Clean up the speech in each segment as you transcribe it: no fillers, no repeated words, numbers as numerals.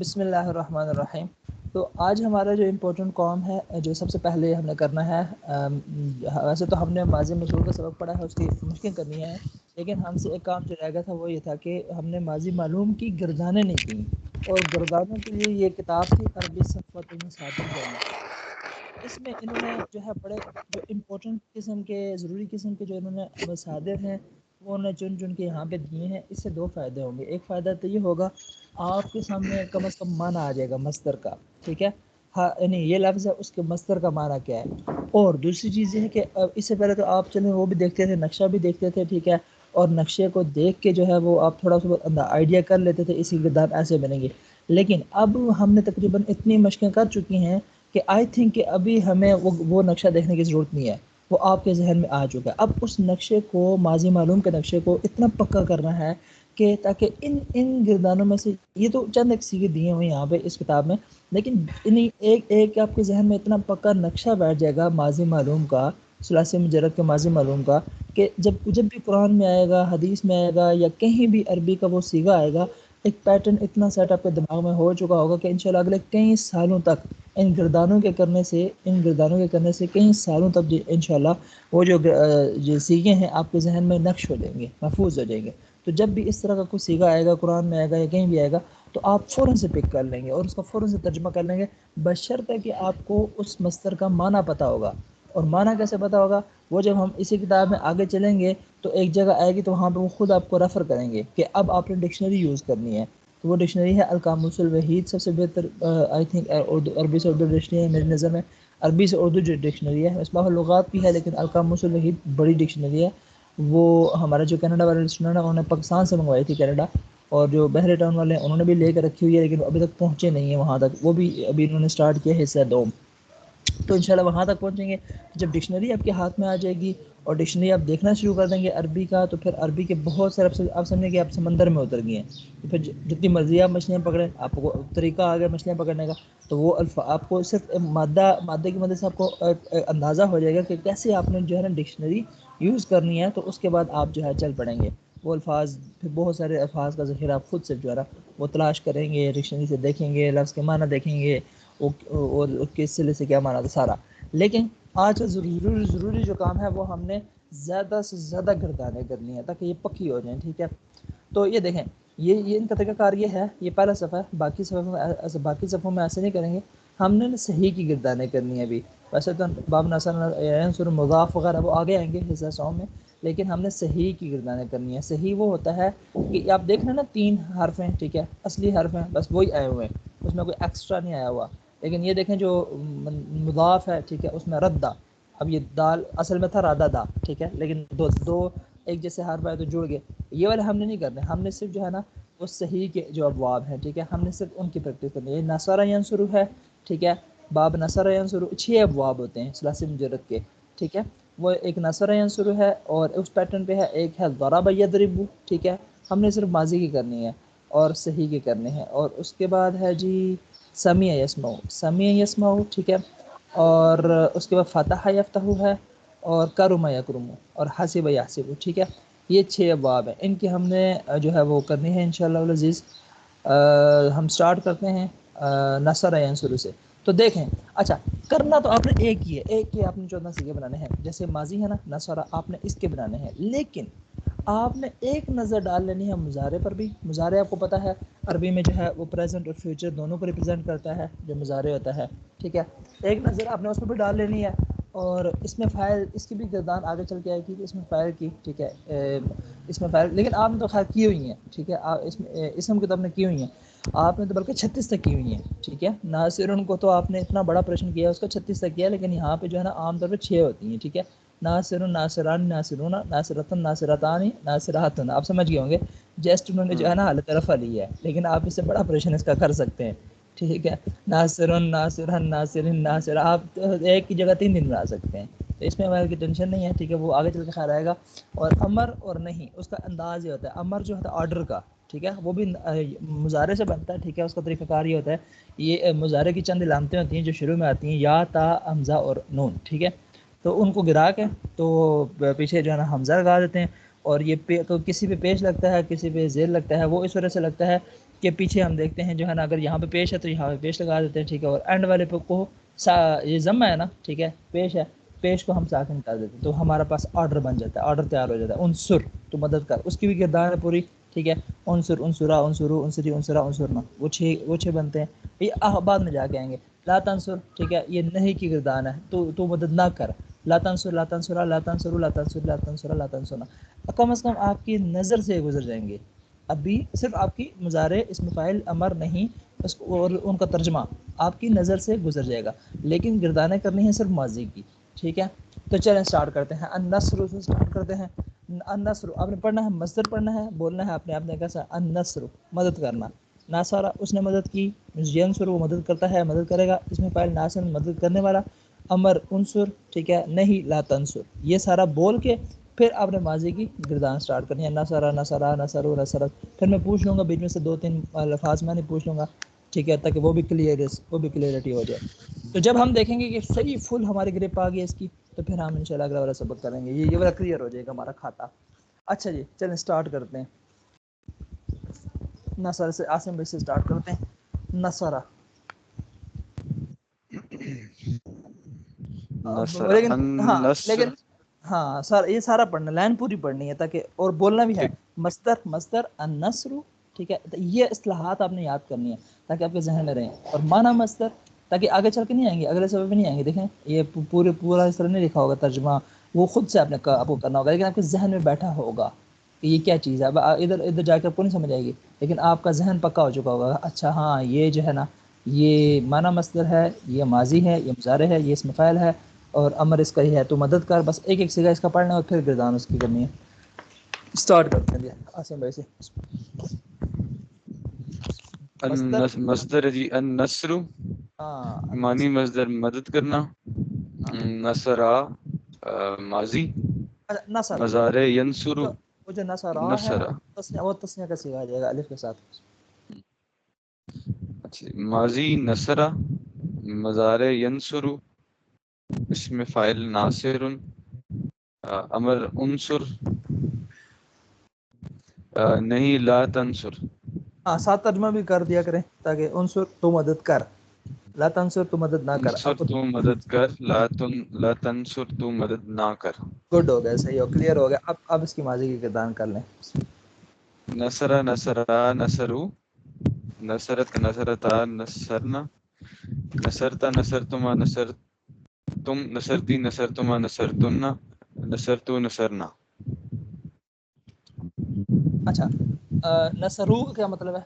بسم اللہ الرحمن الرحیم۔ تو آج ہمارا جو امپورٹنٹ کام ہے، جو سب سے پہلے ہم نے کرنا ہے، ویسے تو ہم نے ماضی مشہور کا سبق پڑھا ہے، اس کی مشقیں کرنی ہے، لیکن ہم سے ایک کام جو رہ گیا تھا وہ یہ تھا کہ ہم نے ماضی معلوم کی گردانیں نہیں کی، اور گردانوں کے لیے یہ کتاب تھی عربی صفوۃ المصادر جامع۔ اس میں انہوں نے جو ہے بڑے جو امپورٹنٹ قسم کے ضروری قسم کے جو انہوں نے مصادر ہیں وہ انہوں نے چن چن کے یہاں پہ دیے ہیں۔ اس سے دو فائدے ہوں گے۔ ایک فائدہ تو یہ ہوگا، آپ کے سامنے کم از کم معنی آ جائے گا مصدر کا، ٹھیک ہے، ہاں یعنی یہ لفظ ہے، اس کے مصدر کا معنی کیا ہے۔ اور دوسری چیز یہ ہے کہ اس سے پہلے تو آپ چلیں وہ بھی دیکھتے تھے، نقشہ بھی دیکھتے تھے، ٹھیک ہے، اور نقشے کو دیکھ کے جو ہے وہ آپ تھوڑا سا آئیڈیا کر لیتے تھے اسی گردان ایسے بنیں گے۔ لیکن اب ہم نے تقریباً اتنی مشقیں کر چکی ہیں کہ آئی تھنک کہ ابھی ہمیں وہ نقشہ دیکھنے کی ضرورت نہیں ہے، وہ آپ کے ذہن میں آ چکا ہے۔ اب اس نقشے کو، ماضی معلوم کے نقشے کو اتنا پکا کرنا ہے کہ تاکہ ان گردانوں میں سے، یہ تو چند ایک سیگے دیے ہوئے یہاں پہ اس کتاب میں، لیکن انہیں ایک ایک آپ کے ذہن میں اتنا پکا نقشہ بیٹھ جائے گا ماضی معلوم کا، ثلاثی مجرد کے ماضی معلوم کا، کہ جب بھی قرآن میں آئے گا، حدیث میں آئے گا، یا کہیں بھی عربی کا وہ سیگا آئے گا، ایک پیٹرن اتنا سیٹ آپ کے دماغ میں ہو چکا ہوگا کہ انشاءاللہ اگلے کئی سالوں تک ان گردانوں کے کرنے سے کئی سالوں تک انشاءاللہ وہ جو سیگے ہیں آپ کے ذہن میں نقش ہو جائیں گے، محفوظ ہو جائیں گے۔ تو جب بھی اس طرح کا کوئی سیگا آئے گا، قرآن میں آئے گا یا کہیں بھی آئے گا، تو آپ فوراً سے پک کر لیں گے اور اس کا فوراً سے ترجمہ کر لیں گے، بشرطے کہ آپ کو اس مصدر کا معنی پتہ ہوگا۔ اور معنی کیسے پتہ ہوگا؟ وہ جب ہم اسی کتاب میں آگے چلیں گے تو ایک جگہ آئے گی تو وہاں پہ وہ خود آپ کو ریفر کریں گے کہ اب آپ نے ڈکشنری یوز کرنی ہے۔ تو وہ ڈکشنری ہے القاموس الوحید، سب سے بہتر آئی تھنک عربی سے اردو ڈکشنری ہے میری نظر میں۔ عربی سے اردو جو ڈکشنری ہے، مصباح اللغات بھی ہے، لیکن القاموس الوحید بڑی ڈکشنری ہے۔ وہ ہمارا جو کینیڈا والے اسٹوڈنٹ ہیں انہوں نے پاکستان سے منگوائی تھی، کینیڈا، اور جو بحر ٹاؤن والے ہیں انہوں نے بھی لے کے رکھی ہوئی ہے، لیکن ابھی تک پہنچے نہیں ہیں وہاں تک، وہ بھی ابھی انہوں نے سٹارٹ کیا ہے حصہ دوم۔ تو انشاءاللہ وہاں تک پہنچیں گے۔ جب ڈکشنری آپ کے ہاتھ میں آ جائے گی اور ڈکشنری آپ دیکھنا شروع کر دیں گے عربی کا، تو پھر عربی کے بہت سارے آپ سمجھیں کہ آپ سمندر میں اتر گئے ہیں، تو پھر جتنی مرضی آپ مچھلیاں پکڑیں، آپ کو طریقہ آ گیا مچھلیاں پکڑنے کا، تو وہ آپ کو صرف مادے کی مدد سے آپ کو اندازہ ہو جائے گا کہ کیسے آپ نے جو ہے نا ڈکشنری یوز کرنی ہے۔ تو اس کے بعد آپ جو ہے چل پڑیں گے، وہ الفاظ، پھر بہت سارے الفاظ کا ذخیرہ آپ خود سے جو ہے نا وہ تلاش کریں گے، ڈکشنری سے دیکھیں گے، لفظ کے معنی دیکھیں گے، اور کس سلے سے کیا مانا تھا سارا۔ لیکن آج ضروری جو کام ہے وہ ہم نے زیادہ سے زیادہ گردانیں کرنی ہے تاکہ یہ پکی ہو جائیں، ٹھیک ہے۔ تو یہ دیکھیں، یہ ان کا طریقہ کار یہ ہے، یہ پہلا صفحہ ہے، باقی صفحوں میں ایسے نہیں کریں گے، ہم نے صحیح کی گردانیں کرنی ہے ابھی۔ ویسے تو باب ناصر مضاف وغیرہ وہ آگے آئیں گے حصہ 100 میں، لیکن ہم نے صحیح کی گردانیں کرنی ہے۔ صحیح وہ ہوتا ہے کہ آپ دیکھ رہے ہیں نا 3 حرف ہیں، ٹھیک ہے، اصلی حرف ہیں، بس وہی آئے ہوئے ہیں، اس میں کوئی ایکسٹرا نہیں آیا ہوا۔ لیکن یہ دیکھیں جو مضاف ہے، ٹھیک ہے، اس میں ردہ، اب یہ دال اصل میں تھا رادہ دا، ٹھیک ہے، لیکن دو ایک جیسے حرف آئے تو جڑ گئے، یہ والے ہم نے نہیں کرنے، ہم نے صرف جو ہے نا وہ صحیح کے جو ابواب ہیں، ٹھیک ہے، ہم نے صرف ان کی پریکٹس کرنی ہے۔ یہ نصر ینصر ہے، ٹھیک ہے، باب نصر ینصر 6 ابواب ہوتے ہیں ثلاثی مجرد کے، ٹھیک ہے، وہ ایک نصر ینصر ہے، اور اس پیٹرن پہ ہے ایک ہے ضرب یضرب، ٹھیک ہے، ہم نے صرف ماضی کی کرنی ہے اور صحیح کی کرنے ہیں۔ اور اس کے بعد ہے جی سمیع یسمع، ٹھیک ہے، اور اس کے بعد فتح یفتح ہے، اور کرم یکرم، اور حسب یحسب، ٹھیک ہے۔ یہ 6 ابواب ہیں، ان کی ہم نے جو ہے وہ کرنی ہے انشاءاللہ العزیز۔ ہم سٹارٹ کرتے ہیں نصر ینصر سے۔ تو دیکھیں، اچھا کرنا تو آپ نے ایک ہی ہے، ایک کے آپ نے 14 سیگے بنانے ہیں، جیسے ماضی ہے نا نصر، آپ نے اس کے بنانے ہیں، لیکن آپ نے ایک نظر ڈال لینی ہے مضارع پر بھی۔ مضارع آپ کو پتہ ہے عربی میں جو ہے وہ پریزنٹ اور فیوچر دونوں کو ریپرزینٹ کرتا ہے جو مضارع ہوتا ہے، ٹھیک ہے، ایک نظر آپ نے اس پر بھی ڈال لینی ہے۔ اور اس میں فاعل، اس کی بھی گردان آگے چل کے آئے گی کہ اس میں فاعل کی، ٹھیک ہے، اس میں فاعل، لیکن آپ نے تو خیر کی ہوئی ہیں، ٹھیک ہے، اس میں اسم کی تو آپ نے کی ہوئی ہیں، آپ نے تو بلکہ 36 تک کی ہوئی ہیں، ٹھیک ہے۔ ناصرن کو تو آپ نے اتنا بڑا پریشن کیا ہے، اس کا 36 تک کیا ہے، لیکن یہاں پہ جو ہے نا عام طور پہ 6 ہوتی ہیں، ٹھیک ہے۔ ناصر، ناصران، ناصرون، ناصرتن، ناصرتان، ناصراتن، آپ سمجھ گئے ہوں گے، جسٹ انہوں نے جو ہے نا حالت رفع لی ہے، لیکن آپ اس سے بڑا پریشن اس کا کر سکتے ہیں، ٹھیک ہے۔ ناصرن، ناصرن، ناصرن، ناصر، آپ ایک کی جگہ 3 دن بنا سکتے ہیں، تو اس میں ہمارے کی ٹینشن نہیں ہے، ٹھیک ہے، وہ آگے چل کے خیر آئے گا۔ اور امر اور نہیں، اس کا انداز یہ ہوتا ہے، امر جو ہوتا ہے آرڈر کا، ٹھیک ہے، وہ بھی مضارع سے بنتا ہے، ٹھیک ہے، اس کا طریقہ کار یہ ہوتا ہے، یہ مضارع کی چند علامتیں ہوتی ہیں جو شروع میں آتی ہیں، یا، تا، حمزہ اور نون، ٹھیک ہے، تو ان کو گرا کے تو پیچھے جو ہے نا حمزہ لگا دیتے ہیں، اور یہ کسی پہ پیش لگتا ہے، کسی پہ زیر لگتا ہے، وہ اس وجہ سے لگتا ہے کے پیچھے ہم دیکھتے ہیں جو ہے نا اگر یہاں پہ پیش ہے تو یہاں پہ پیش لگا دیتے ہیں ٹھیک ہے, اور اینڈ والے پہ کو یہ ضمہ ہے نا ٹھیک ہے, پیش ہے, پیش کو ہم ساکن کر دیتے ہیں تو ہمارا پاس آرڈر بن جاتا ہے, آرڈر تیار ہو جاتا ہے. عنصر تو مدد کر, اس کی بھی کردار ہے پوری ٹھیک ہے, عنصر عنصرا عنصرو عنصری عنصرا عنصرنا, وہ چھ بنتے ہیں. یہ بعد میں جا کے آئیں گے. لا تنصر ٹھیک ہے, یہ نہیں کی کردار ہے, تو مدد نہ کر. لا تنصر لا تنصرا لا تنصروا لا تنصر لا تنصرا لا تنصرنا, کم از کم آپ کی نظر سے گزر جائیں گے. ابھی صرف آپ کی مضارع اسم فاعل امر نہیں اور ان کا ترجمہ آپ کی نظر سے گزر جائے گا, لیکن گردانیں کرنی ہیں صرف ماضی کی ٹھیک ہے. تو چلیں سٹارٹ کرتے ہیں. النصر سے سٹارٹ کرتے ہیں. النصر آپ نے پڑھنا ہے, مصدر پڑھنا ہے, بولنا ہے آپ نے کیسا النصر مدد کرنا. ناصرہ اس نے مدد کی, ینصر وہ مدد کرتا ہے, مدد کرے گا. اس میں فاعل ناصر مدد کرنے والا. امر عنصر ٹھیک ہے, نہیں لا تنصر, یہ سارا بول کے پھر آپ نے ماضی کی گردان سٹارٹ کرنی ہے. نصرہ نصرا نصروا نصرت. پھر میں پوچھ لوں گا بیچ میں سے 2-3 الفاظ میں نے پوچھ لوں گا ٹھیک ہے, تاکہ وہ بھی کلیئرٹی ہو جائے. تو جب ہم دیکھیں گے کہ صحیح فل ہماری گرپ آ گئی اس کی, تو پھر ہم انشاءاللہ اگلا والا سبق کریں گے. یہ والا کلیئر ہو جائے گا ہمارا کھاتا. اچھا جی چلیں سٹارٹ کرتے ہیں. نصر سے عاصم بھائی سے سٹارٹ کرتے ہیں. نصرہ نصر لیکن ہاں النصر. لیکن ہاں سر یہ سارا پڑھنا, لائن پوری پڑھنی ہے تاکہ, اور بولنا بھی ہے. ٹھیک مصدر النصر ٹھیک ہے, یہ اصطلاحات آپ نے یاد کرنی ہے تاکہ آپ کے ذہن میں رہیں. اور معنی مصدر تاکہ آگے چل کے نہیں آئیں گے, اگلے سبق میں نہیں آئیں گے. دیکھیں یہ پورا اس طرح نہیں لکھا ہوگا ترجمہ, وہ خود سے آپ کو کرنا ہوگا, لیکن آپ کے ذہن میں بیٹھا ہوگا کہ یہ کیا چیز ہے. اب ادھر جا کے آپ کو نہیں سمجھ آئے گی, لیکن آپ کا ذہن پکا ہو چکا ہوگا. اچھا ہاں یہ جو ہے نا یہ معنی مصدر ہے, یہ ماضی ہے, یہ مضارع ہے, یہ اسم فاعل ہے, اور امر اس کا ہی ہے. تو مدد کر, بس ایک ایک صیغہ اس کا پڑھنا ہے اور پھر گردان اس کی کرنی ہے. سٹارٹ کرتے ہیں عاصم بھائی سے. مصدر مصدر جی النصر, ہاں معنی مصدر مدد کرنا. ہاں نصرہ ماضی, نصر مضارع ینصر وہ جو نصرہ ہے نصرہ. وہ تسنیہ کا صیغہ آ جائے گا الف کے ساتھ. اچھا ماضی نصرہ, مضارع ینصر, اسم فاعل ناصر, امر عنصر, نہیں لا تنصر. ہاں ساتھ ترجمہ بھی کر دیا کریں تاکہ عنصر تو مدد کر, لا تنصر تو مدد نہ کر. انصر آپ کو تو مدد کر, لا تنصر تو مدد نہ کر. گڈ ہو گیا, صحیح ہو, کلیئر ہو گیا. اب اس کی ماضی کی کردان کر لیں. نصرہ نصرا نصروا, نصرت نصرتا نصرنا, نصرت نصرتما نصرتم, نصرتی نصرتما نصرتن, نصرتو نصرنا. اچھا نصرو کا کیا مطلب ہے؟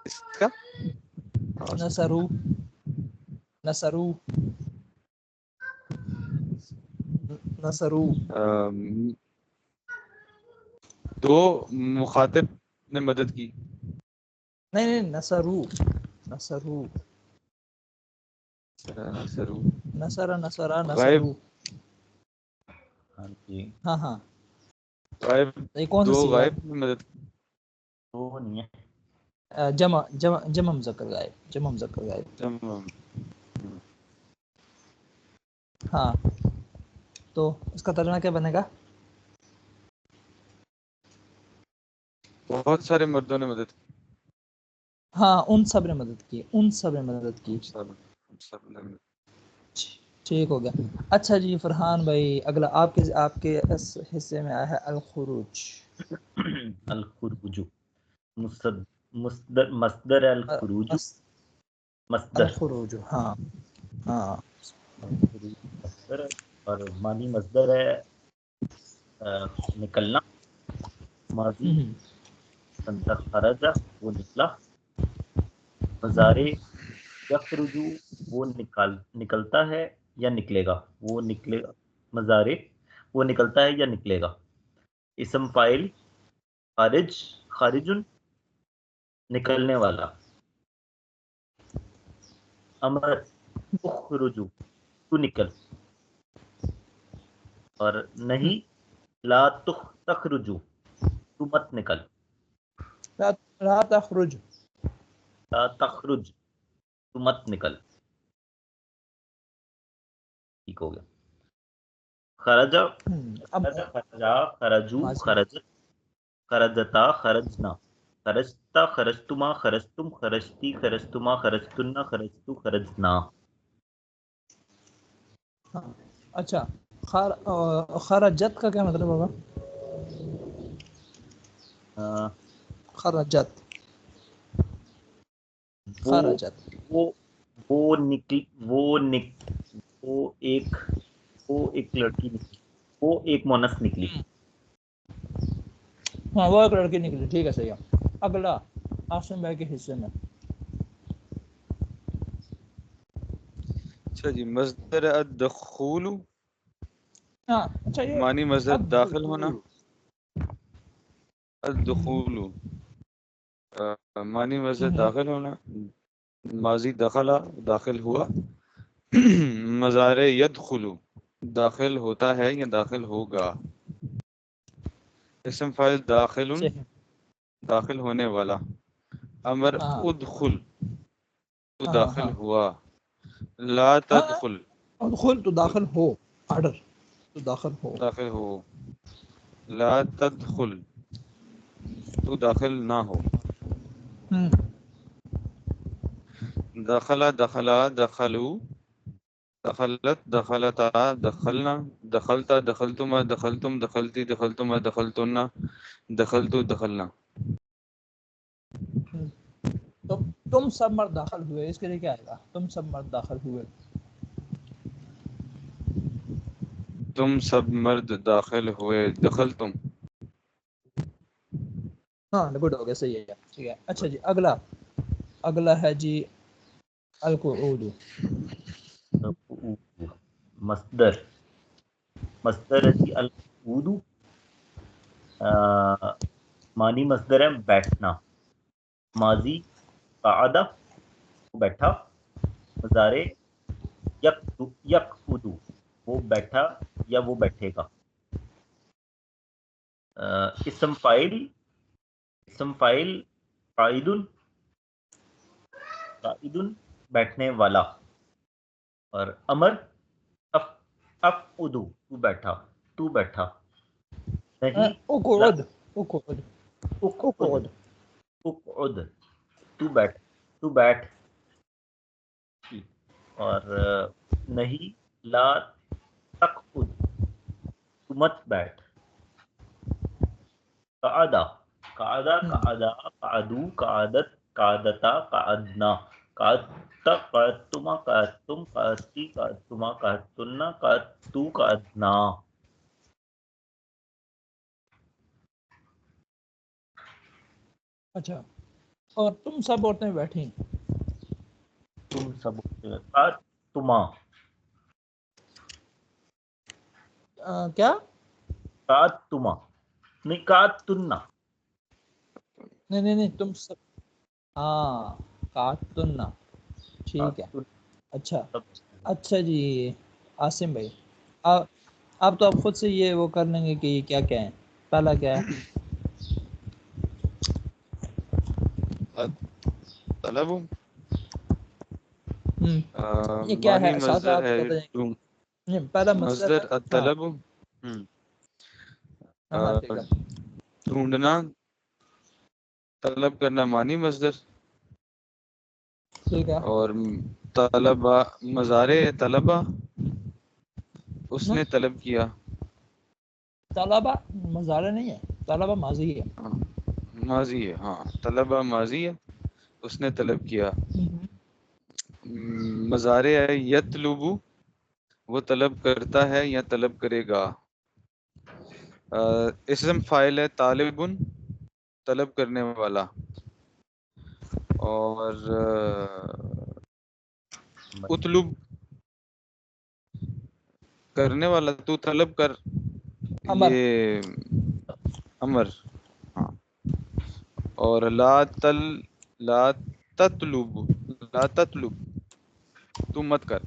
اس کا نصرو نصرو نصرو دو مخاطب نے مدد کی. نہیں نصرو نصرو نصرو نصرا نصرا غائب, نصرو. ہاں جی ہاں ہاں, غائب, یہ کون سا دو صیغہ غائب ہے؟ نے مدد کی. وہ نہیں ہے. جمع مذکر غائب, جمع مذکر غائب. تمام. ہاں تو اس کا ترجمہ کیا بنے گا؟ بہت سارے مردوں نے مدد کی. ہاں ان سب نے مدد کی, ان سب نے مدد کی. سب نے مدد. ٹھیک ہو گیا. اچھا جی فرحان بھائی اگلا آپ کے حصے میں آیا ہے الخروج. الخروج مصدر الخروج, مصدر الخروج ہاں ہاں. الخروج مصدر ہے, اور معنی مصدر ہے نکلنا. ماضی خرج وہ نکلا. مضارع یخرج وہ نکلتا ہے یا نکلے گا, وہ نکلے گا. مضارع وہ نکلتا ہے یا نکلے گا. اسم فاعل خارج, خارجن نکلنے والا. امر اخرج تو نکل, اور نہیں لا تخرج تو مت نکل. لا تخرج, لا تخرج تو مت نکل. ٹھیک ہو گیا. خرجا اب خرجا خرجو ماضی خرجت خرجتا خرجنا. خرجتا خرجتما خرجتم خرجتی خرجتما خرجتن خرجتو خرجنا. ہاں اچھا خرجت کا کیا مطلب ہوگا؟ خرجت خرجت وہ ایک لڑکی نکلی، وہ ایک مونس نکلی. ہاں وہ ایک لڑکی نکلی، ٹھیک ہے صحیح ہے. اگلا آسم بھائی کے حصے میں. اچھا جی، مصدر الدخول ہاں اچھا یہ معنی مصدر داخل ہونا. الدخول معنی مصدر داخل ہونا، ماضی دخلا داخل ہوا. مضارع یدخل داخل ہوتا ہے یا داخل ہوگا. اسم فاعل داخل داخل ہونے والا. امر ادخل تو داخل ہوا. لا تدخل ادخل تو داخل ہو، آرڈر تو داخل ہو. داخل ہو. لا تدخل تو داخل نہ ہو. دخلا دخلا دخلو دخلت دخلتا دخلنا دخلتا دخلتما دخلتم دخلتی دخلتما دخلتن دخلتو دخلنا. تو تم سب مرد داخل ہوئے، اس کے لیے کیا آئے گا؟ تم سب مرد داخل ہوئے. تم سب مرد داخل ہوئے. دخل تم. ہاں گڈ ہو گیا، صحیح ہے ٹھیک ہے. اچھا جی اگلا ہے جی القعود. مصدر ہے جی القعود. معنی مصدر ہے بیٹھنا. ماضی قعدہ بیٹھا. مضارع یقعد وہ بیٹھا یا وہ بیٹھے گا. اسم فاعل قائد بیٹھنے والا. اور امر افعد تو بیٹھا. نہیں اقعد تو بیٹھ. اور نہیں لا تقعد تو مت بیٹھ. قعدہ قعدو قعدت قعدتا قعدنا قعدت قعدتما قعدتم قعدتی قعدتما قعدتن قعدتو قعدنا. اچھا اور تم سب عورتیں بیٹھیں. تم سب قعدتما کیا قعدتما نہیں قعدتن. نہیں تم سب، ہاں قعدتن ٹھیک ہے. اچھا جی عاصم بھائی آپ تو آپ خود سے یہ وہ کر لیں گے کہ یہ کیا ہے. پہلا کیا ہے؟ طلب یہ کیا معنی ہے؟ ساتھ مصدر آپ ہے پہلا مصدر الطلب ڈھونڈنا. طلب کرنا معنی مصدر. ٹھیک ہے. اور طلبہ مضارع طلبہ اس نے طلب کیا. طلبہ مضارع نہیں ہے، طلبہ ماضی ہے. ماضی ہے. ہاں طلبہ ماضی ہے، اس نے طلب کیا. مضارع ہے یطلبو وہ طلب کرتا ہے یا طلب کرے گا. اسم فاعل ہے طالبن طلب کرنے والا. اور اطلب کرنے والا، تو طلب کر. امر. یہ امر. ہاں. اور لا تطلب تو مت کر،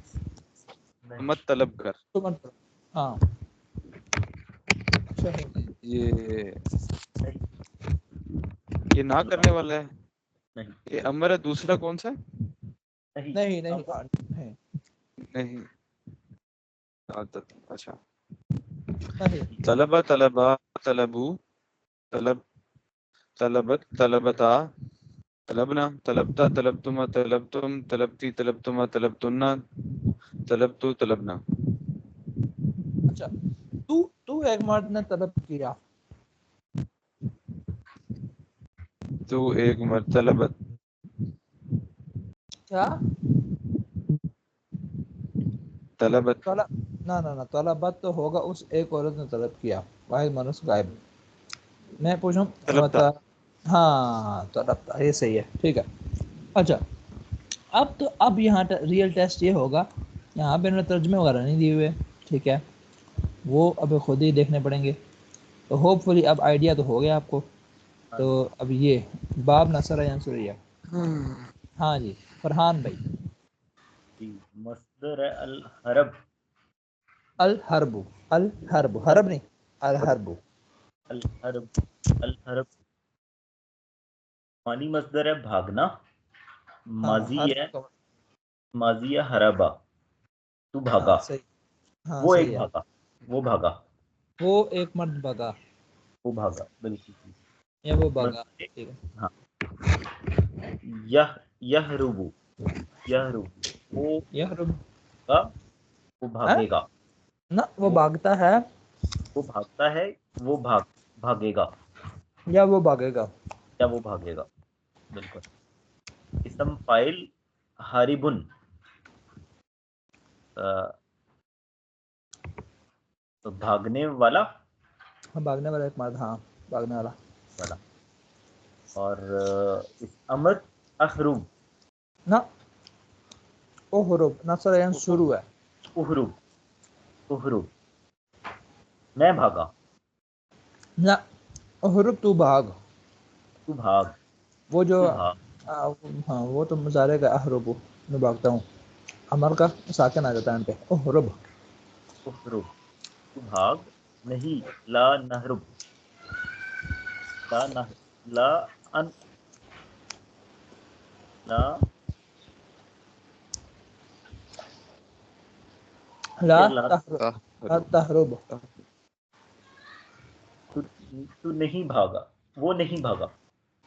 مت طلب کر. ہاں یہ نہ کرنے والا ہے. یہ امر ہے. دوسرا کون سا ہے؟ نہیں اچھا. طلبہ طلبو طلبت طلبتا طلبنا طلبتا طلبتما طلبتم طلبتی طلبتما طلبتنا طلبتو طلبنا. اچھا تو ایک مرد نے طلب کیا. تو ایک مرد طلبت کیا طلبت طلب نہ طلبت تو ہوگا اس ایک عورت نے طلب کیا. واحد مانوس غائب. میں پوچھوں طلبتا. ہاں طلبتا یہ صحیح ہے ٹھیک ہے. اچھا اب یہاں ریئل ٹیسٹ یہ ہوگا. یہاں پہ انہوں نے ترجمے وغیرہ نہیں دیے ہوئے ٹھیک ہے. وہ اب خود ہی دیکھنے پڑیں گے. تو ہوپ فلی اب آئیڈیا تو ہو گیا آپ کو. ہاں تو جی اب یہ باب نصر ینصریہ. ہاں جی فرحان بھائی. جی مصدر ہے الحرب. الحرب حرب حرب نہیں الحرب. الحرب الحرب مانی مصدر ہے بھاگنا. ہاں حرب ماضی ہے حربا. تو ہاں بھاگا. صحیح. ہاں وہ ایک صحیح ہے. بھاگا. وہ بھاگا. وہ ایک مرد بھگا وہ بھاگا بالکل ٹھیک. یا وہ بھگا مصدر ٹھیک ہے. ہاں یہربو. یہربو وہ یحرب بھاگا. وہ بھاگے گا. نہ وہ وہ بھاگتا ہے وہ بھاگتا ہے. وہ بھاگے گا یا وہ بھاگے گا. یا وہ بھاگے گا بالکل. اسم فائل حاربن. تو بھاگنے والا ہاں بھاگنے والا ایک مرد. ہاں بھاگنے والا. والا. اور اس امر اخروب. نہ احرب نصر شروع ہے. احرب احرب میں بھاگا. نہ احرب تو بھاگ. تو بھاگ. وہ جو تو بھاگ. ہاں وہ تو مظاہرے کا احرب میں بھاگتا ہوں. عمل کا ساکن آ جاتا ہے ان پہ احرب. احرب تو بھاگ. نہیں لا نہرب. لا ان لا لا کیا لا تحرب. تو نہیں بھاگا. وہ نہیں بھاگا.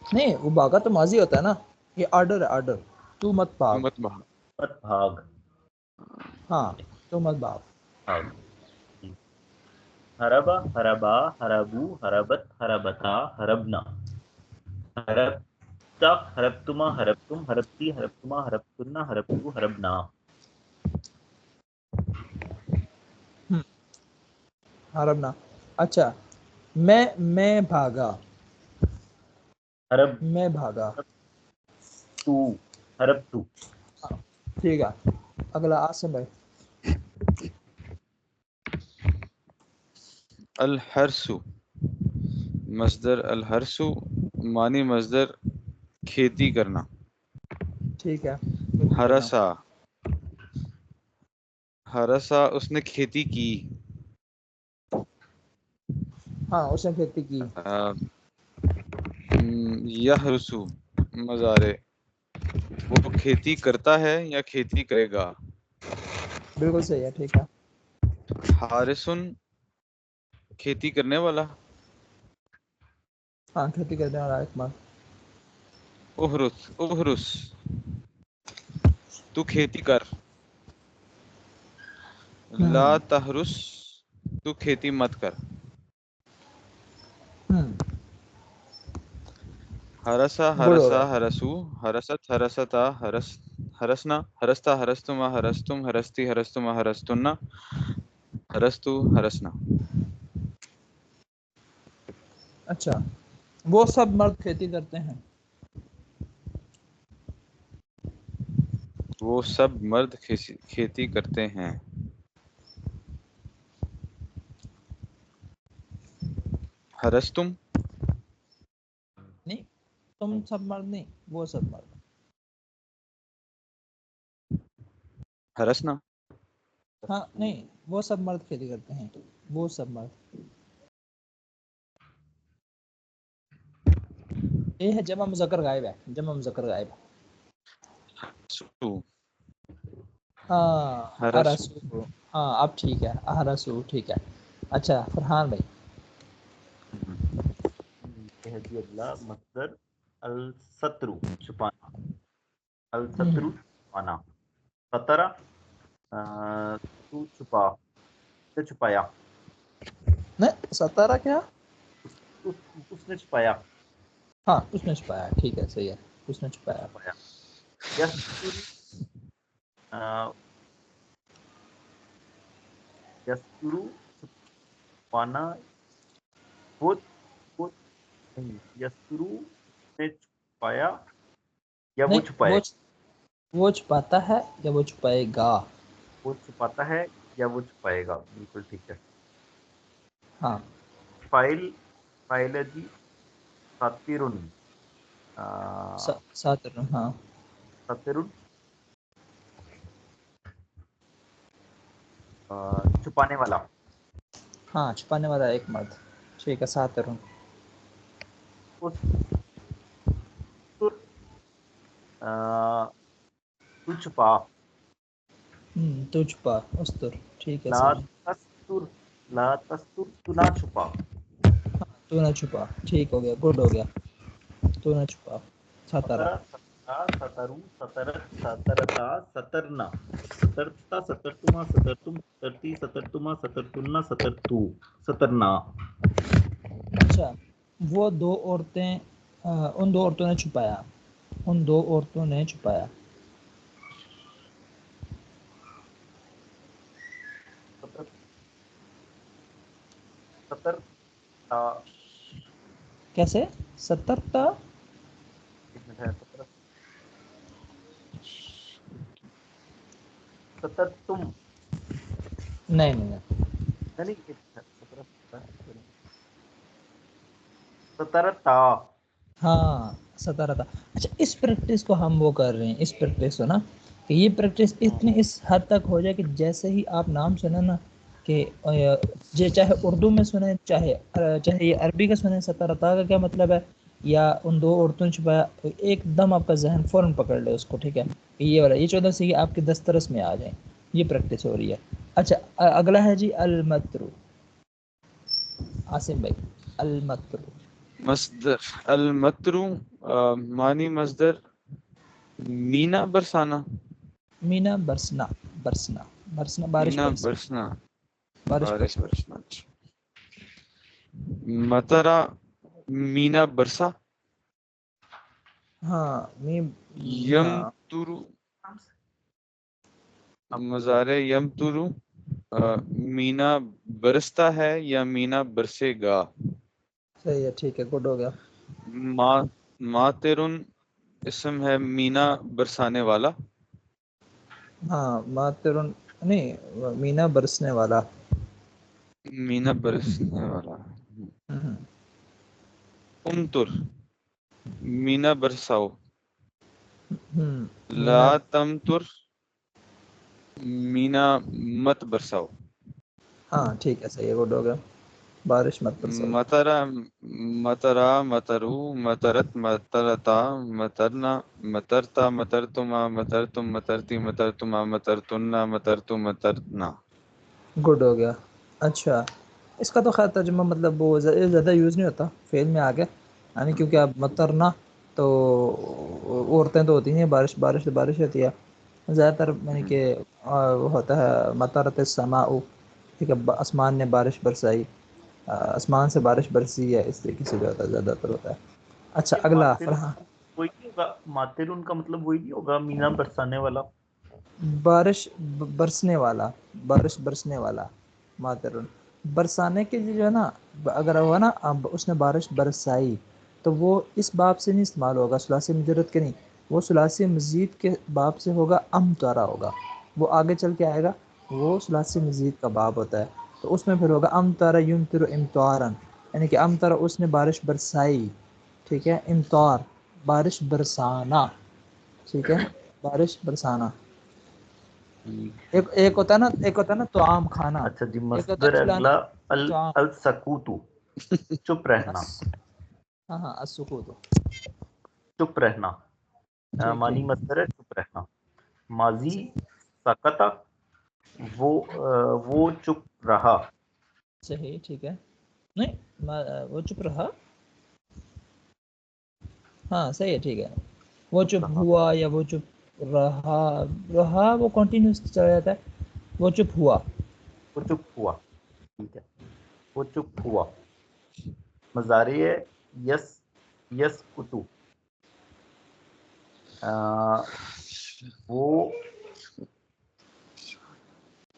نہیں وہ بھاگا تو ماضی ہوتا ہے نا. یہ آرڈر ہے آرڈر. تو مت بھاگ. مت بہا. مت بھاگ. ہاں تو مت بھاگ. بھاگ. حربا حربا حربو حربت حربتا حربنا. حربتا حربتما حربتم حربتی حربتما حربتنا حربتو حربنا. حربنا. اچھا میں بھاگا. حرب میں بھاگا. تو حرب تو. ٹھیک ہے. اگلا عاصم بھائی. الحرس مصدر الحرس معنی مصدر کھیتی کرنا. ٹھیک ہے. کھیتی کرنا. ہرسا ہرسا اس نے کھیتی کی. ہاں اس نے کھیتی کی. یحرسو مضارع وہ کھیتی کرتا ہے یا کھیتی کرے گا. بالکل صحیح ہے ٹھیک ہے. حارسن کھیتی کرنے والا. ہاں کھیتی کرنے والا ایک مرد. احرس احرس تو کھیتی کر. لا تحرس تو کھیتی مت کر. ہرسا گڈ ہو ہرسا گیا. ہرسو ہرست ہرستا ہرسنا ہرستا ہرستما ہرستم ہرستی ہرستما ہرستنا ہرستو ہرسنا. اچھا وہ سب مرد کھیتی کرتے ہیں. وہ سب مرد کھیتی کرتے ہیں. ہرستم نہیں تم سب مرد نہیں وہ سب مرد. ہرسنا ہاں نہیں وہ سب مرد کھیتی کرتے ہیں. وہ سب مرد یہ ہے جمع مذکر غائب ہے. جمع مذکر غائب. سو ہاں ہرسو ارسو. ہاں اب ٹھیک ہے. ارسو ٹھیک ہے. اچھا فرحان بھائی. ہے جی اگلا مصدر السترو چھپانا. السترو چھپانا. سترہ تو چھپا سے چھپایا. نہیں ستارہ کیا؟ اس نے چھپایا. ہاں اس نے چھپایا. ٹھیک ہے صحیح ہے. اس نے چھپایا. چھپایا. یسترو یسترو چھپانا. وہ نہیں یسترو نے چھپایا یا وہ نہیں چھپائے. وہ چھپاتا ہے یا وہ چھپائے گا. وہ چھپاتا ہے یا وہ چھپائے گا. بالکل ٹھیک ہے. ہاں فائل ہے جی ساترن. ساتر. ہاں ساترن چھپانے والا. ہاں چھپانے والا ایک مرد. ٹھیک ہے ساتر. اس تو چھپا. تو چھپا. استر. ٹھیک ہے لا صحیح. تستر لا تستر تو نہ چھپا. تو نہ چھپا. ٹھیک ہو گیا. گڈ ہو گیا. تو نہ چھپا. ستارہ. سترہ سترہ سترو سترت سترتا سترنا سترتا سترتما سترتم سترتی سترتما سترتنا سترتو سترنا. اچھا وہ دو عورتیں ان دو عورتوں نے چھپایا. ان دو عورتوں نے چھپایا. ستر سترتا کیسے؟ ستر تا. ایک منٹ ہے. سترتم نہیں نہیں نہیں. نہیں ایک سترتا. ہاں ستارہ تھا. اچھا اس پریکٹس کو ہم وہ کر رہے ہیں. اس پریکٹس کو نا کہ یہ پریکٹس اتنی اس حد تک ہو جائے کہ جیسے ہی آپ نام سنیں نا کہ چاہے اردو میں سنیں چاہے یہ عربی کا سنیں ستارتا کا کیا مطلب ہے یا ان دو عورتوں نے چھپایا ایک دم آپ کا ذہن فوراً پکڑ لے اس کو. ٹھیک ہے یہ والا یہ 14 سے آپ کے دسترس میں آ جائیں. یہ پریکٹس ہو رہی ہے. اچھا اگلا ہے جی المترو. عاصم بھائی المترو. مصدر المترو معنی مصدر مینا برسانا. مینا برسنا. برسنا برسنا بارش مینا برسنا. برسنا. بارش بارش برسنا. برسنا. مطرا مینا برسا. ہاں میم. یم ہاں ترو مضارع یم ترو مینا برستا ہے یا مینا برسے گا. صحیح ہے. ٹھیک ہے گڈ ہو گیا. ماترن اسم ہے مینا برسانے والا. ہاں ماترن نہیں مینا برسنے والا. مینا برسنے والا. ہوں. امطر مینا برساؤ. لا مینا. تمطر مینا مت برساؤ. ہاں ٹھیک ہے صحیح ہے گڈ ہو گیا. بارش مت برساؤ. مطرا مطرا مطرو مطرت مطرتا مطرنا مطرتا مطرتما مطرتم مطرتی مطرتما مطرتنا مطرتو مطرتنا. گڈ ہو گیا. اچھا اس کا تو خیر ترجمہ مطلب وہ زیادہ یوز نہیں ہوتا فعل میں آگے یعنی کیونکہ اب مطرنا تو عورتیں تو ہوتی ہیں. بارش بارش بارش ہوتی ہے زیادہ تر یعنی کہ وہ ہوتا ہے مطرت السماء. ٹھیک ہے آسمان نے بارش برسائی. آسمان سے بارش برسی ہے اس طریقے سے جو ہوتا ہے زیادہ تر ہوتا ہے. اچھا یہ اگلا ماتر فرحان. وہی نہیں ہوگا. ماتر ان کا مطلب وہی نہیں ہوگا مینا برسانے والا. بارش برسنے والا. بارش برسنے والا ماترن. برسانے کے لیے جو ہے نا اگر ہوا نا اب اس نے بارش برسائی تو وہ اس باب سے نہیں استعمال ہوگا ثلاثی مجرد کے نہیں. وہ ثلاثی مزید کے باب سے ہوگا امطارا ہوگا. وہ آگے چل کے آئے گا. وہ ثلاثی مزید کا باب ہوتا ہے تو اس میں پھر ہوگا امطارا یمطر امطارا یعنی کہ امطارا اس نے بارش برسائی. ٹھیک ہے امطار بارش برسانا. ٹھیک ہے بارش برسانا. ایک ہوتا ہے نا ایک ہوتا ہے نا طعام کھانا. اچھا جی ایک ہوتا مصدر ہے کھلانا. اگلا طعام. السکوتو چپ رہنا. ہاں ہاں السکوت. چپ رہنا ٹھیک معنی ٹھیک مصدر ہے چپ رہنا. ماضی سکتا وہ چپ رہا. صحیح ٹھیک ہے. نہیں وہ چپ رہا. ہاں صحیح ہے ٹھیک ہے. وہ چپ ہوا یا وہ چپ رہا وہ کنٹینیوس چلا جاتا ہے. وہ چپ ہوا. وہ چپ ہوا. ٹھیک ہے وہ چپ ہوا. مضارع ہے یس یس کتو. وہ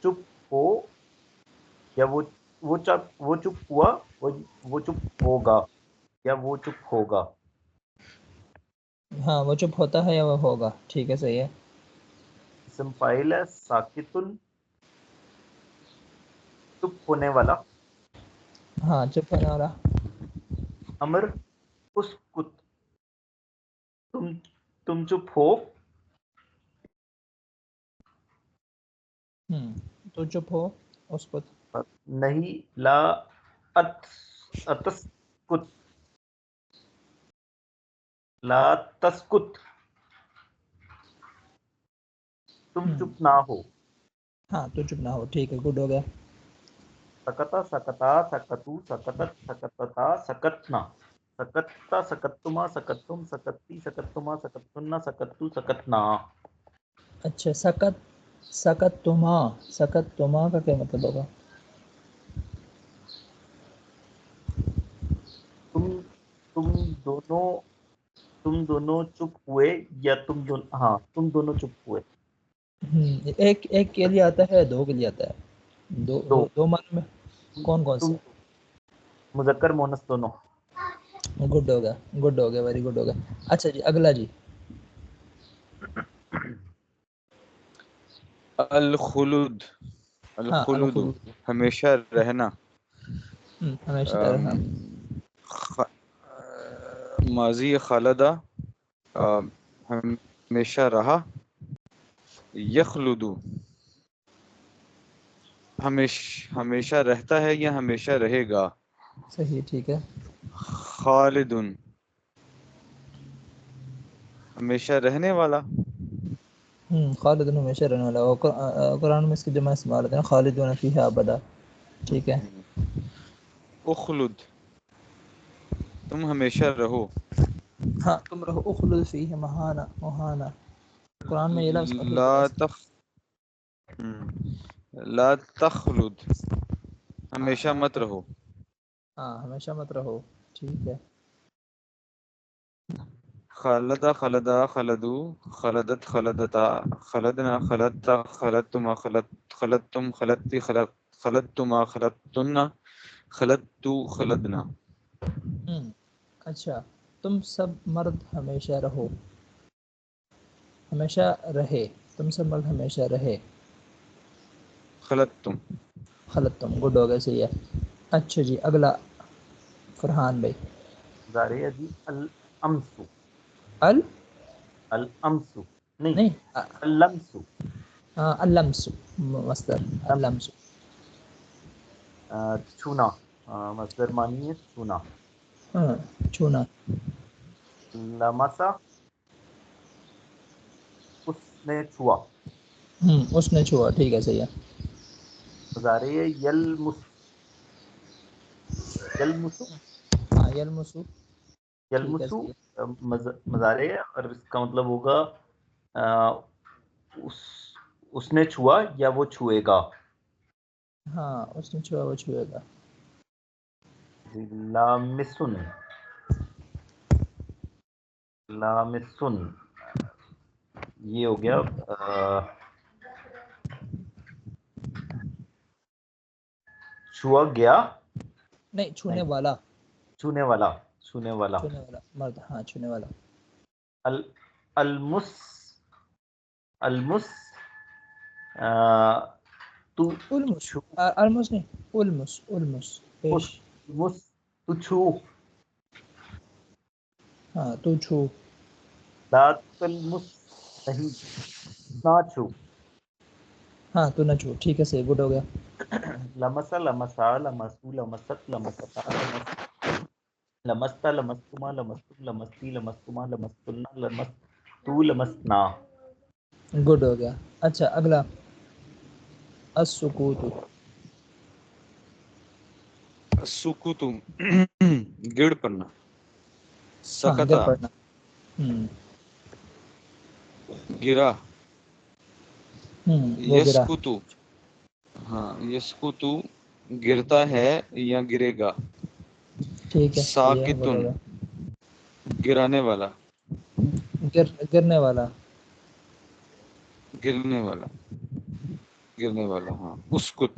چپ ہو یا وہ چپ ہوا وہ چپ ہوگا یا وہ چپ ہوگا. ہاں وہ چپ ہوتا ہے یا وہ ہوگا. ٹھیک ہے صحیح ہے. اسم فاعل ہے ساکتن چپ ہونے والا. ہاں چپ ہونے والا. امر اسکت تم چپ ہو. تو چپ ہو اس کو. نہیں لا اتسکت لا تسکت تم چپ نہ ہو. ہاں تو چپ نہ ہو. ٹھیک ہے گڈ ہو گیا. سکتا سکتا سکتو سکتت سکتتا سکتنا سکتتا سکتما سکتتم سکتی سکتما سکتتن سکتو سکتنا. اچھا سکت تما کا کیا مطلب ہوگا؟ تم دونوں چپ ہوئے یا تم دونوں چپ ہوئے. ایک کے لیے آتا ہے دو کے لیے آتا ہے. دو دو معنی میں کون تم سے؟ مذکر مونس دونوں. گڈ ہو گیا ویری گڈ ہو گیا. اچھا جی اگلا جی. الخلود ہاں الخلود الخلود. ہمیشہ رہنا. ہمیشہ رہنا. ماضی خالدہ ہمیشہ رہا. یخلدو ہمیشہ رہتا ہے یا ہمیشہ رہے گا. صحیح ٹھیک ہے. خالدن ہمیشہ رہنے والا. خالدن ہمیشہ رہنے والا. قرآن میں اس کی جمع استعمال ہوتے ہیں خالدون فیہا ابدا. ٹھیک ہے. اخلد تم ہمیشہ رہو. ہاں تم رہو. اخلد فیہ مہانا. قرآن میں یہ لفظ کافی لا جگہ لا تخلد ہمیشہ مت رہو. ہاں ہمیشہ مت رہو. ٹھیک ہے. خلدا خلدا خلدو خلدت خلدتا خلدنا خلدتا خلدتما خلدتم خلدتی خلدتما خلدتن خلدتو خلدنا. اچھا تم سب مرد ہمیشہ رہو. ہمیشہ رہے. تم سب مرد ہمیشہ رہے. خلدتم خلدتم گڈ ہو گیا صحیح ہے. اچھا جی اگلا فرحان بھائی. مضارع ہے جی الامس. ال الامس نہیں نہیں اللمس. اللمس مصدر اللمس. چھونا مصدر مانی ہے چھونا. چھونا. لمسا اس نے چھوا. اس نے چھوا. ٹھیک ہے صحیح ہے. مضارع ہے یلمس. یلمس ہاں یلمسو. ٹھیک ہے یلمسو صحیح مضارع ہے اور اس کا مطلب ہوگا اس نے چھوا یا وہ چھوئے گا. ہاں اس نے چھوا وہ چھوئے گا. لامسن لامسن یہ ہو گیا چھوا گیا. نہیں چھونے نہیں والا. چھونے والا. چھونے والا مرد. ہاں چھونے والا. المس المس تو المس چھو المس نہیں المس پیش. مس تو چھو. ہاں تو چھو. لا تلمس نہیں نہ چھو. ہاں تو نہ چھو. ٹھیک ہے صحیح گڈ ہو گیا. لمسا لمسا لمسو لمست لمستا لمستا لمستما لمستم لمستی لمستما لمستن لمستو لمستنا. گڈ ہو گیا. اچھا اگلا السکوت. سکوتم گڑ پڑنا. ہاں گر سکتا پڑنا. گرا. وہ گرا. یسکتو. ہاں یسکتو گرتا ہے یا گرے گا. ٹھیک ہے ساکتن گرانے والا. گرنے والا. گرنے والا. گرنے والا ہاں. اسکت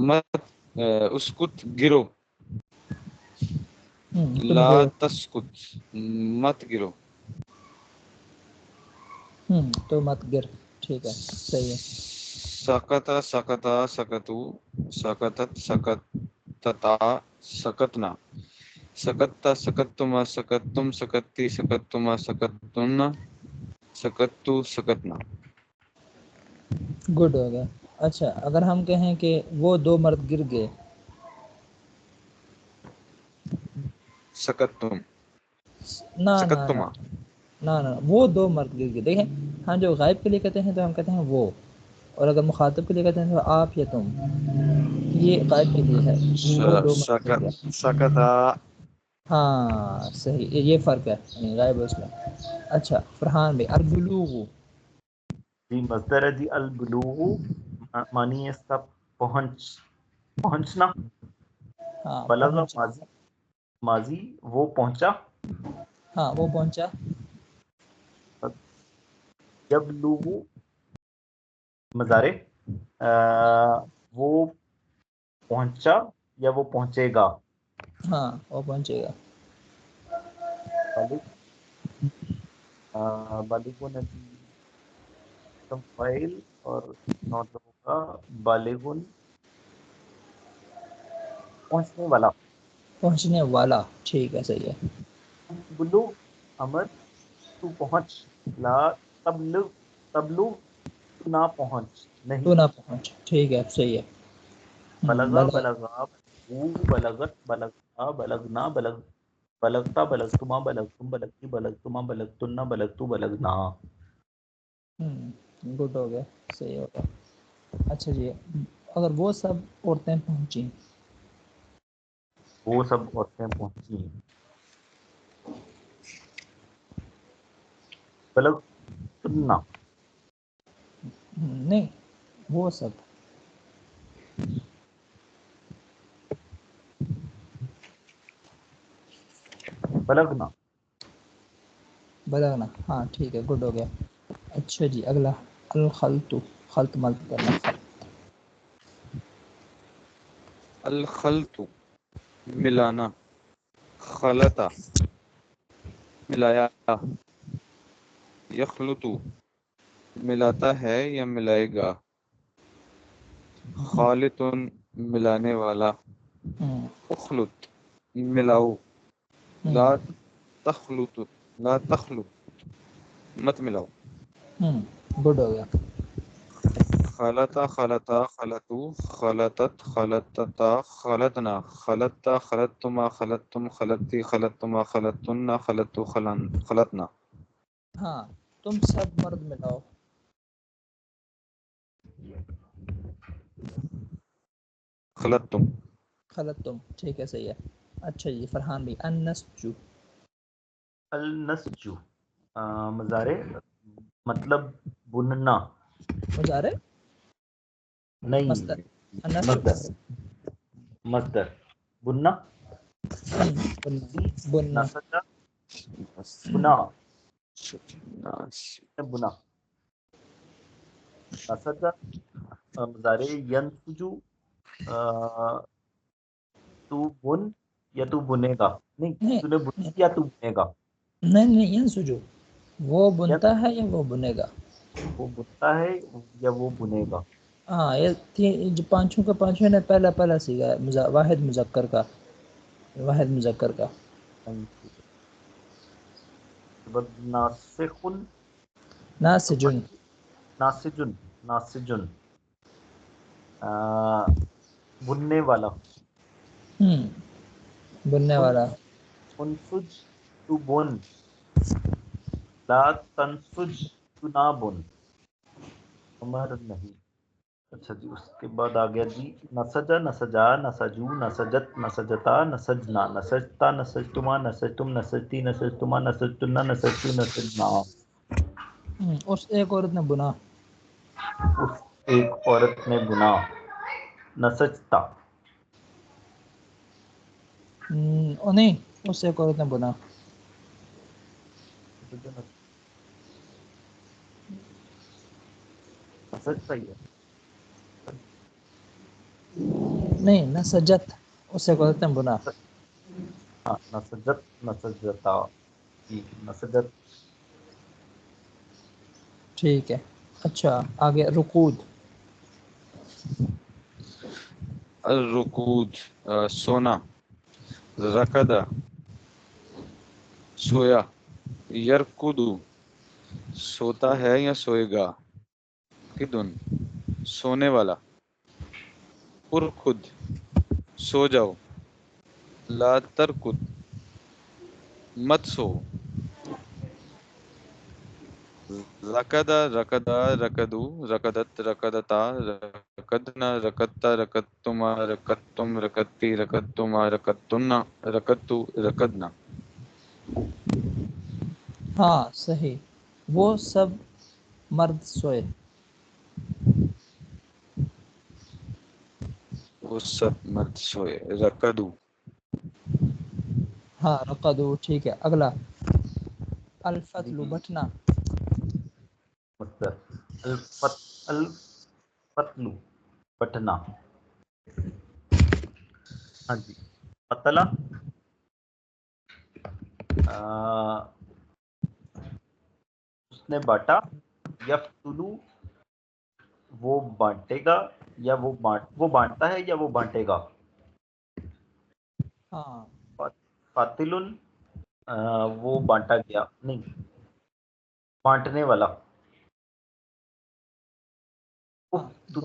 مت اسکت گرو. تم لا گرو. تسکت مت گرو. تو مت گر. ٹھیک ہے صحیح ہے. سکت سکتا سکتو سکتت سکتتا سکتنا. سکتتا سکتما سکتتم سکتی سکتما سکتتن سکتو سکتنا. گڈ ہو گیا. اچھا اگر ہم کہیں کہ وہ دو مرد گر گئے. سکتتم نہ نہ نہ سکتما. نہ نہ وہ دو مرد گر گئے. دیکھیں ہاں جو غائب کے لیے کہتے ہیں تو ہم کہتے ہیں وہ، اور اگر مخاطب کے لیے کہتے ہیں تو آپ یا تم. یہ غائب کے لیے ہے. وہ دو مرد گر گئے. سکتا. ہاں صحیح یہ فرق ہے یعنی غائب اس میں. اچھا فرحان بھائی البلوغ. جی مصدر ہے جی البلوغ، معنی ہے اس کا پہنچنا. ہاں بلغ پہنچنا. ماضی وہ پہنچا. ہاں وہ پہنچا. یبلغ مضارع وہ پہنچا یا وہ پہنچے گا. ہاں وہ پہنچے گا. بالغ نبی فاعل اور نوٹ ہوگا بالغ پہنچنے والا. پہنچنے والا. ٹھیک ہے صحیح ہے. بلوغ امر تو پہنچ. لا تبلغ تبلغ تو نہ پہنچ نہیں. تو نہ پہنچ. ٹھیک ہے صحیح ہے. بلغا بلغ. بلغا بلغت بلغا بلغنا بلغتا بلغتما بلغتم بلغتی بلغتما بلغتن بلغتو بلغنا. گڈ ہو گیا. صحیح ہوگا. اچھا جی اگر وہ سب عورتیں پہنچیں. وہ سب عورتیں پہنچی. بلغتن نہیں وہ سب. بلغنا. بلغنا. ہاں ٹھیک ہے گڈ ہو گیا. اچھا جی اگلا الخلط. خلط ملط کرنا. خلط. الخلط ملانا. خلطا ملایا. یخلط ملاتا ہے یا ملائے گا. خالط ملانے والا. اخلط ملاؤ. لا تخلط لا تخلط مت ملاؤ. گڈ ہو گیا. خلطا خلطا خلطو خلطت خلطتا خلطنا خلطتا خلطتما خلطتم خلطتی خلطتما خلطتن خلطتو خلطنا. ہاں تم سب مرد ملاؤ. خلطتم. خلط تم. ٹھیک ہے صحیح ہے. اچھا جی فرحان بھائی النسج. النسج مضارع مطلب بننا. مضارع. مصدر. نہیں النسج. مصدر مصدر بننا. بننا. نسج بنا ناس بنا. نسج مضارع ینسجو تو بن یا تو بنے گا. نہیں نہیں تو نے بنا یا تو بنے گا. نہیں ینسجو. وہ یا بنتا ہے یا وہ بنے گا. وہ بنتا ہے یا وہ بنے گا. ہاں یہ جو پانچوں کا پانچوں نے پہلا سیگا ہے واحد مذکر کا. واحد مذکر کا. ناسخ ناسجن. ناسجن ناسجن بننے والا. بننے والا. انسج تو بن. لا تنسج تو نہ بن. عمر نہیں اچھا جی، اس کے بعد آ گیا جی نسجا نسجا نسجو نسجت نسجتا نسجنا نسجتا نسجتما نسجتم نسجتی نسجتما نسجتنا نسجتو نسجنا. اس ایک عورت نے بنا. اس ایک عورت نے بنا. نسجتا. نہیں، اس ایک عورت نے بنا. نسجتا ہی ہے. نہیں، نسجت، اس ایک عورت نے بنا. ہاں، نسجت نسجتا. ٹھیک، نسجت. ٹھیک ہے. اچھا آگے رکود. الرکود سونا. رکدا سویا. یرکدو سوتا ہے یا سوئے گا. کدن سونے والا. ارکد سو جاؤ. لا ترکد مت سو. رکدا رکدا رکدو رکدت رکدتا رکدنا رکدتا رکدتما رکدتم رکدتی رکدتما رکدتنا رکدتو رکدنا. ہاں صحیح. وہ سب مرد سوئے. وہ سب مرد سوئے. رکدو. ہاں رقدو. ٹھیک ہے اگلا. جی الفتل بٹنا. مستر. الفتلو بٹنا. ہاں جی. فتلا اس نے بانٹا. یفتلو وہ بانٹے گا یا وہ بانٹتا ہے یا وہ بانٹے گا. ہاں فاتل وہ بانٹا گیا نہیں، بانٹنے والا. ہاں افتل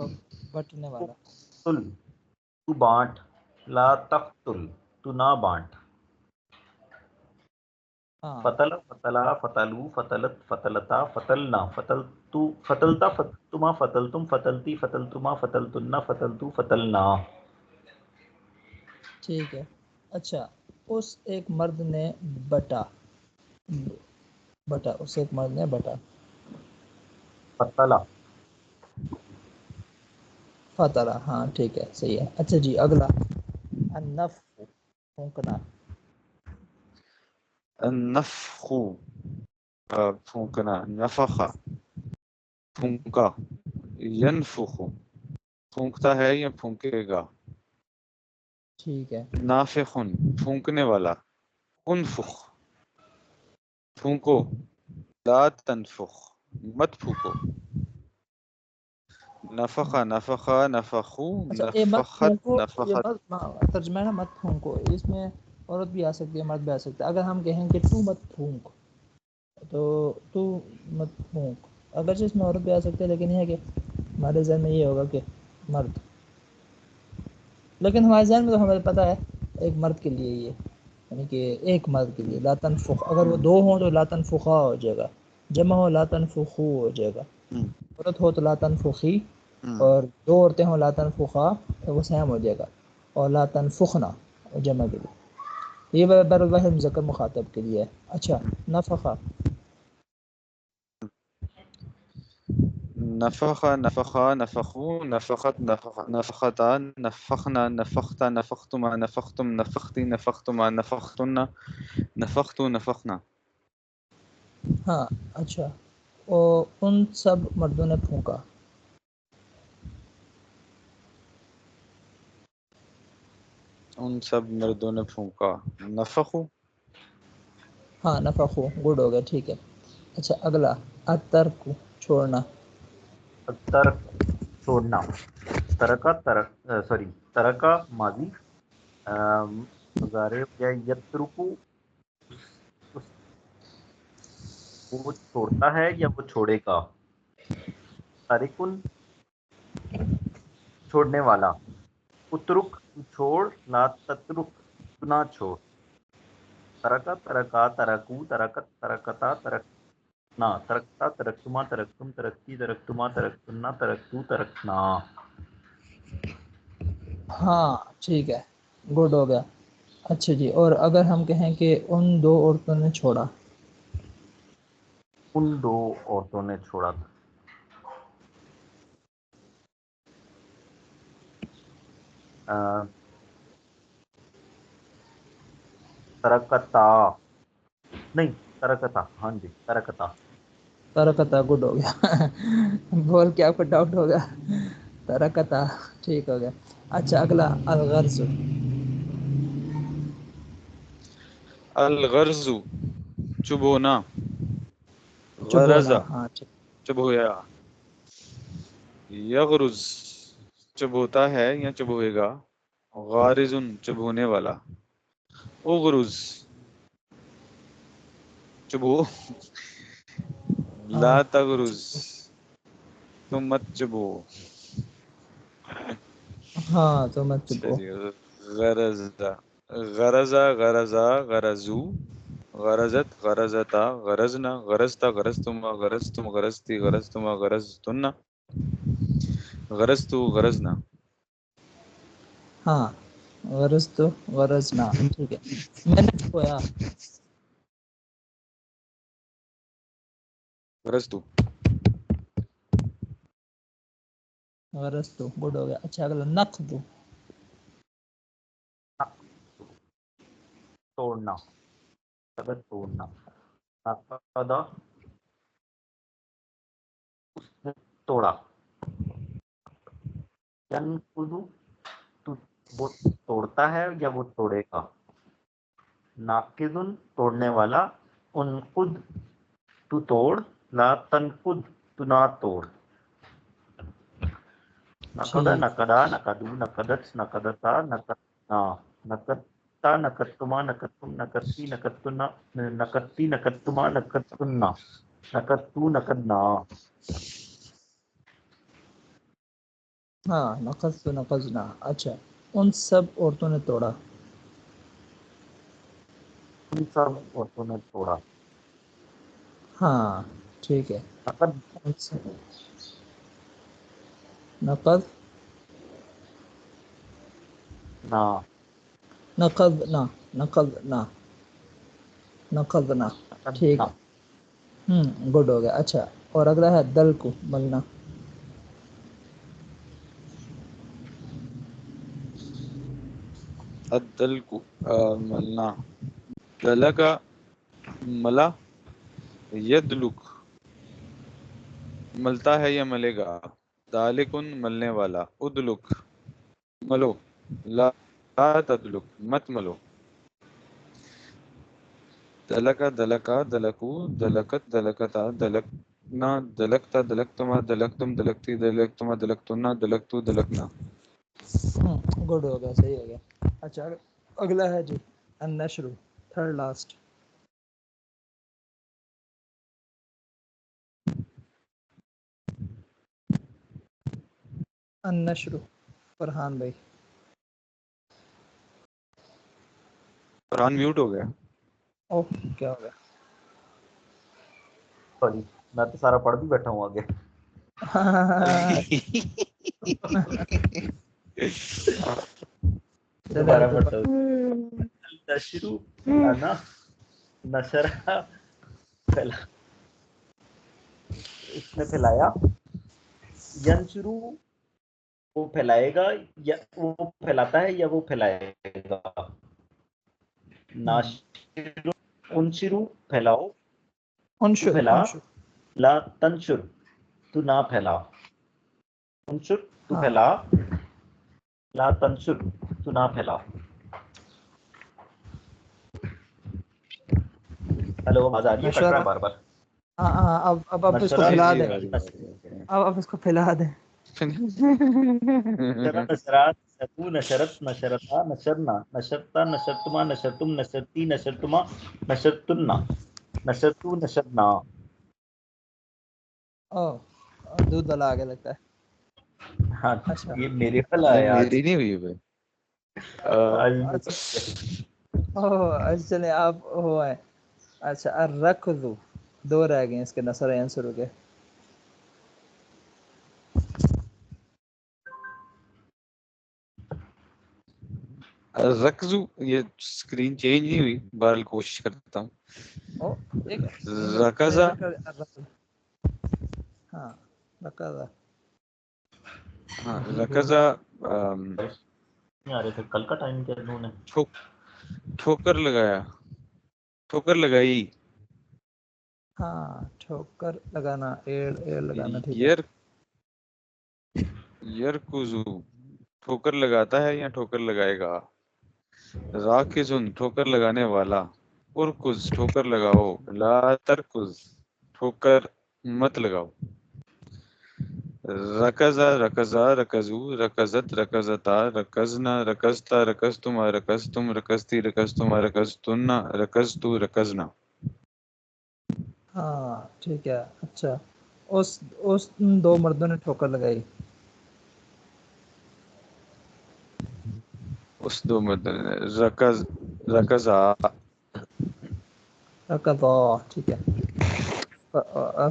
بٹنے والا. افتل تو بانٹ. لا تفتل تو نہ بانٹ. ہاں فتلا فتلا فتلو فتلت فتلتا فتلنا فتلتو فتلتا فتلتما فتلتم فتلتی فتلتما فتلتنا فتلتو فتلنا. ٹھیک ہے. اچھا اس ایک مرد نے بٹا. بٹا اس ایک مرد نے بٹا. فتلا. فترہ. ہاں ٹھیک ہے صحیح ہے. اچھا جی اگلا. النفخ پھونکنا. النفخ پھونکنا. نفخ پھونکا. ینفخ پھونکتا ہے یا پھونکے گا. ٹھیک ہے. نافخن پھونکنے والا. انفخ پھونکو. لا تنفخ مت پھونکو. نفخ نفخ نفخو اچھا یہ مت نفخت پھونکو، یہ نفخت. ترجمہ ہے نا مت پھونکو. اس میں عورت بھی آ سکتی ہے مرد بھی آ سکتا ہے. اگر ہم کہیں کہ تو مت پھونک تو تو مت پھونک، اگرچہ اس میں عورت بھی آ سکتی ہے لیکن یہ ہے کہ ہمارے ذہن میں یہ ہوگا کہ مرد. لیکن ہمارے ذہن میں تو ہمیں پتہ ہے ایک مرد کے لیے یہ، یعنی کہ ایک مرد کے لیے لا تنفخ. اگر وہ دو ہوں تو لا تنفخا ہو جائے گا. جمع ہو لا تنفخو ہو جائے گا. عورت ہو تو لا تنفخی، اور دو عورتیں ہوں لا تنفخا تو وہ سیم ہو جائے گا. اور لا تنفخنا جمع کے لیے. یہ بر الواحد مذکر مخاطب کے لیے ہے. اچھا نفخا. نفخ نفخا نفخو نفخت نفختا نفخنا نفختا نفختما نفختم نفختی نفختما نفختن نفختو نفخنا. ہاں اچھا. اور ان سب مردوں نے پھونکا. ان سب مردوں نے پھونکا. نفخو. ہاں نفخو گڈ ہو گیا. ٹھیک ہے. اچھا اگلا. الترک چھوڑنا. ترک چھوڑنا. ترکا ترکا ماضی. مضارع ہو گیا یترکو. وہ چھوڑتا ہے یا وہ چھوڑے گا. تارکن چھوڑنے والا. اترک چھوڑ. لا تترک نہ چھوڑ. ترکا ترکا ترکو ترکت ترکتا ترک نا ترکتا ترکتما ترکتم ترکتی ترکتما ترکتنا ترکتو ترکنا. ہاں ٹھیک ہے، گڈ ہو گیا. اچھا جی، اور اگر ہم کہیں کہ ان دو عورتوں نے چھوڑا. ان دو عورتوں نے چھوڑا. ترکتا نہیں ترکتا، ہاں جی ترکتا. ترکتا، گڈ ہو گیا. بول کے آپ کو ڈاؤٹ ہوگا. ترکتا ٹھیک ہو گیا. اچھا اگلا الغرض. الغرض چبونا. چبونا، غرضا ہاں ٹھیک. چبویا. یغرز چبوتا ہے یا چبوئے گا. غارزن چبونے والا. اغرز چبو. لا ہاں تغرز تم مت چبو. ہاں تو مت اچھا چبو. جی. غرضا غرضا غرضا غرضو. غرضت غرضتا غرضنا غرضتا غرضتما غرضتم غرضتی غرضتما غرضتن غرضتو غرضنا. ہاں غرض تو غرض نہ، ٹھیک ہے. میں نے چھویا. غرضتو. غرض تو گڈ ہو گیا. اچھا اگلا نقد. توڑنا، طبق توڑنا. نقدا اس نے توڑا. ینقض تو وہ توڑتا ہے یا وہ توڑے گا. ناقض توڑنے والا. انقد تو توڑ. لا تنقد تو نہ توڑ. نقدا ٹھیک. نقدا نقدو نقدت نقدتا نقدنا نقدتا نقدتما نقدتم نقدتی نقدتنا نقدتی نقدتما نقدتنا نقدتو نقدنا. ہاں نقض تو نقضنا. اچھا ان سب عورتوں نے توڑا. ان سب عورتوں نے توڑا. ہاں ٹھیک ہے. نقد ان سب نقض نا نقض نہ، نقض نہ، نقض نہ. ٹھیک نقدنا. ہے. گڈ ہو گیا. اچھا اور اگلا ہے دل کو ملنا. الدل کو ملنا. دلکا ملا. یدلک ملتا ہے یا ملے گا. دالکن ملنے والا. ادلک ملو. لا تدلک مت ملو. دلکا دلکا دلکو دلکت دلکتا دلکنا دلکتا دلکتما دلکتم دلکتی دلکتما دلکتنا دلکتو دلکنا. گڈ ہو گیا، صحیح ہو گیا. اچھا اگلا ہے جی النشر، تھرڈ لاسٹ. النشر، فرحان بھائی. فرحان میوٹ ہو گیا. اوہ کیا ہو گیا. سوری میں تو سارا پڑھ بھی بیٹھا ہوں آگے. چلے دوبارہ تو پڑھتا ہوں. نشرو پھیلانا. نشرہ پھیلا اس نے پھیلایا. ینشرو وہ پھیلائے گا یا وہ پھیلاتا ہے یا وہ پھیلائے گا. ناشر انشرو پھیلاؤ. تو انشر پھیلا. انشر. لا تنشر تو نہ پھیلا. انشر تو ہاں پھیلا. لا تنشر تو نہ پھیلا. ہلو آواز آ رہی ہے؟ کٹ رہا نشرہ. ہے بار بار. ہاں ہاں اب اس کو نشرہ جی پھیلا جی دیں. آ رہی ہے، آ رہی ہے، آ رہی اب اس کو پھیلا دیں. نشرہ نشرات نشرو نشرت نشرتا نشرنا نشرتا نشرتما نشرتم نشرتی نشرتما نشرتنا نشرتو نشرنا. اوہ دودھ والا آگے لگتا ہے. ہاں اچھا یہ میرے والا نہیں ہے آج. میری نہیں ہوئی بھائی. آج اوہ اچھا چلے آپ ہو آئے. اچھا الرکض. دو رہ گئے اس کے نصر ینصر کے. رکزو یہ اسکرین چینج نہیں ہوئی، بہرحال کوشش کرتا ہوں. رکزا ہاں رکزا ہاں رکزا نہیں آ رہے تھے کل کا ٹائم کیا انہوں نے ٹھوکر لگایا، ٹھوکر لگائی. ہاں ٹھوکر لگانا، ایڑ لگانا. ٹھیک ہے. یرکزو ٹھوکر لگاتا ہے یا ٹھوکر لگائے گا. راکزن ٹھوکر لگانے والا. ارکز ٹھوکر لگاؤ. لا ترکز ٹھوکر مت لگاؤ. رکزا رکزا رکزو رکزت رکزتا رکزنا رکزتا رکزتما رکزتم رکزتی رکزتما رکزتن رکزتو رکزنا. ہاں ٹھیک ہے. اچھا اس دو مردوں نے ٹھوکر لگائی. اس دو مردوں نے رکزا رکضا. ٹھیک ہے.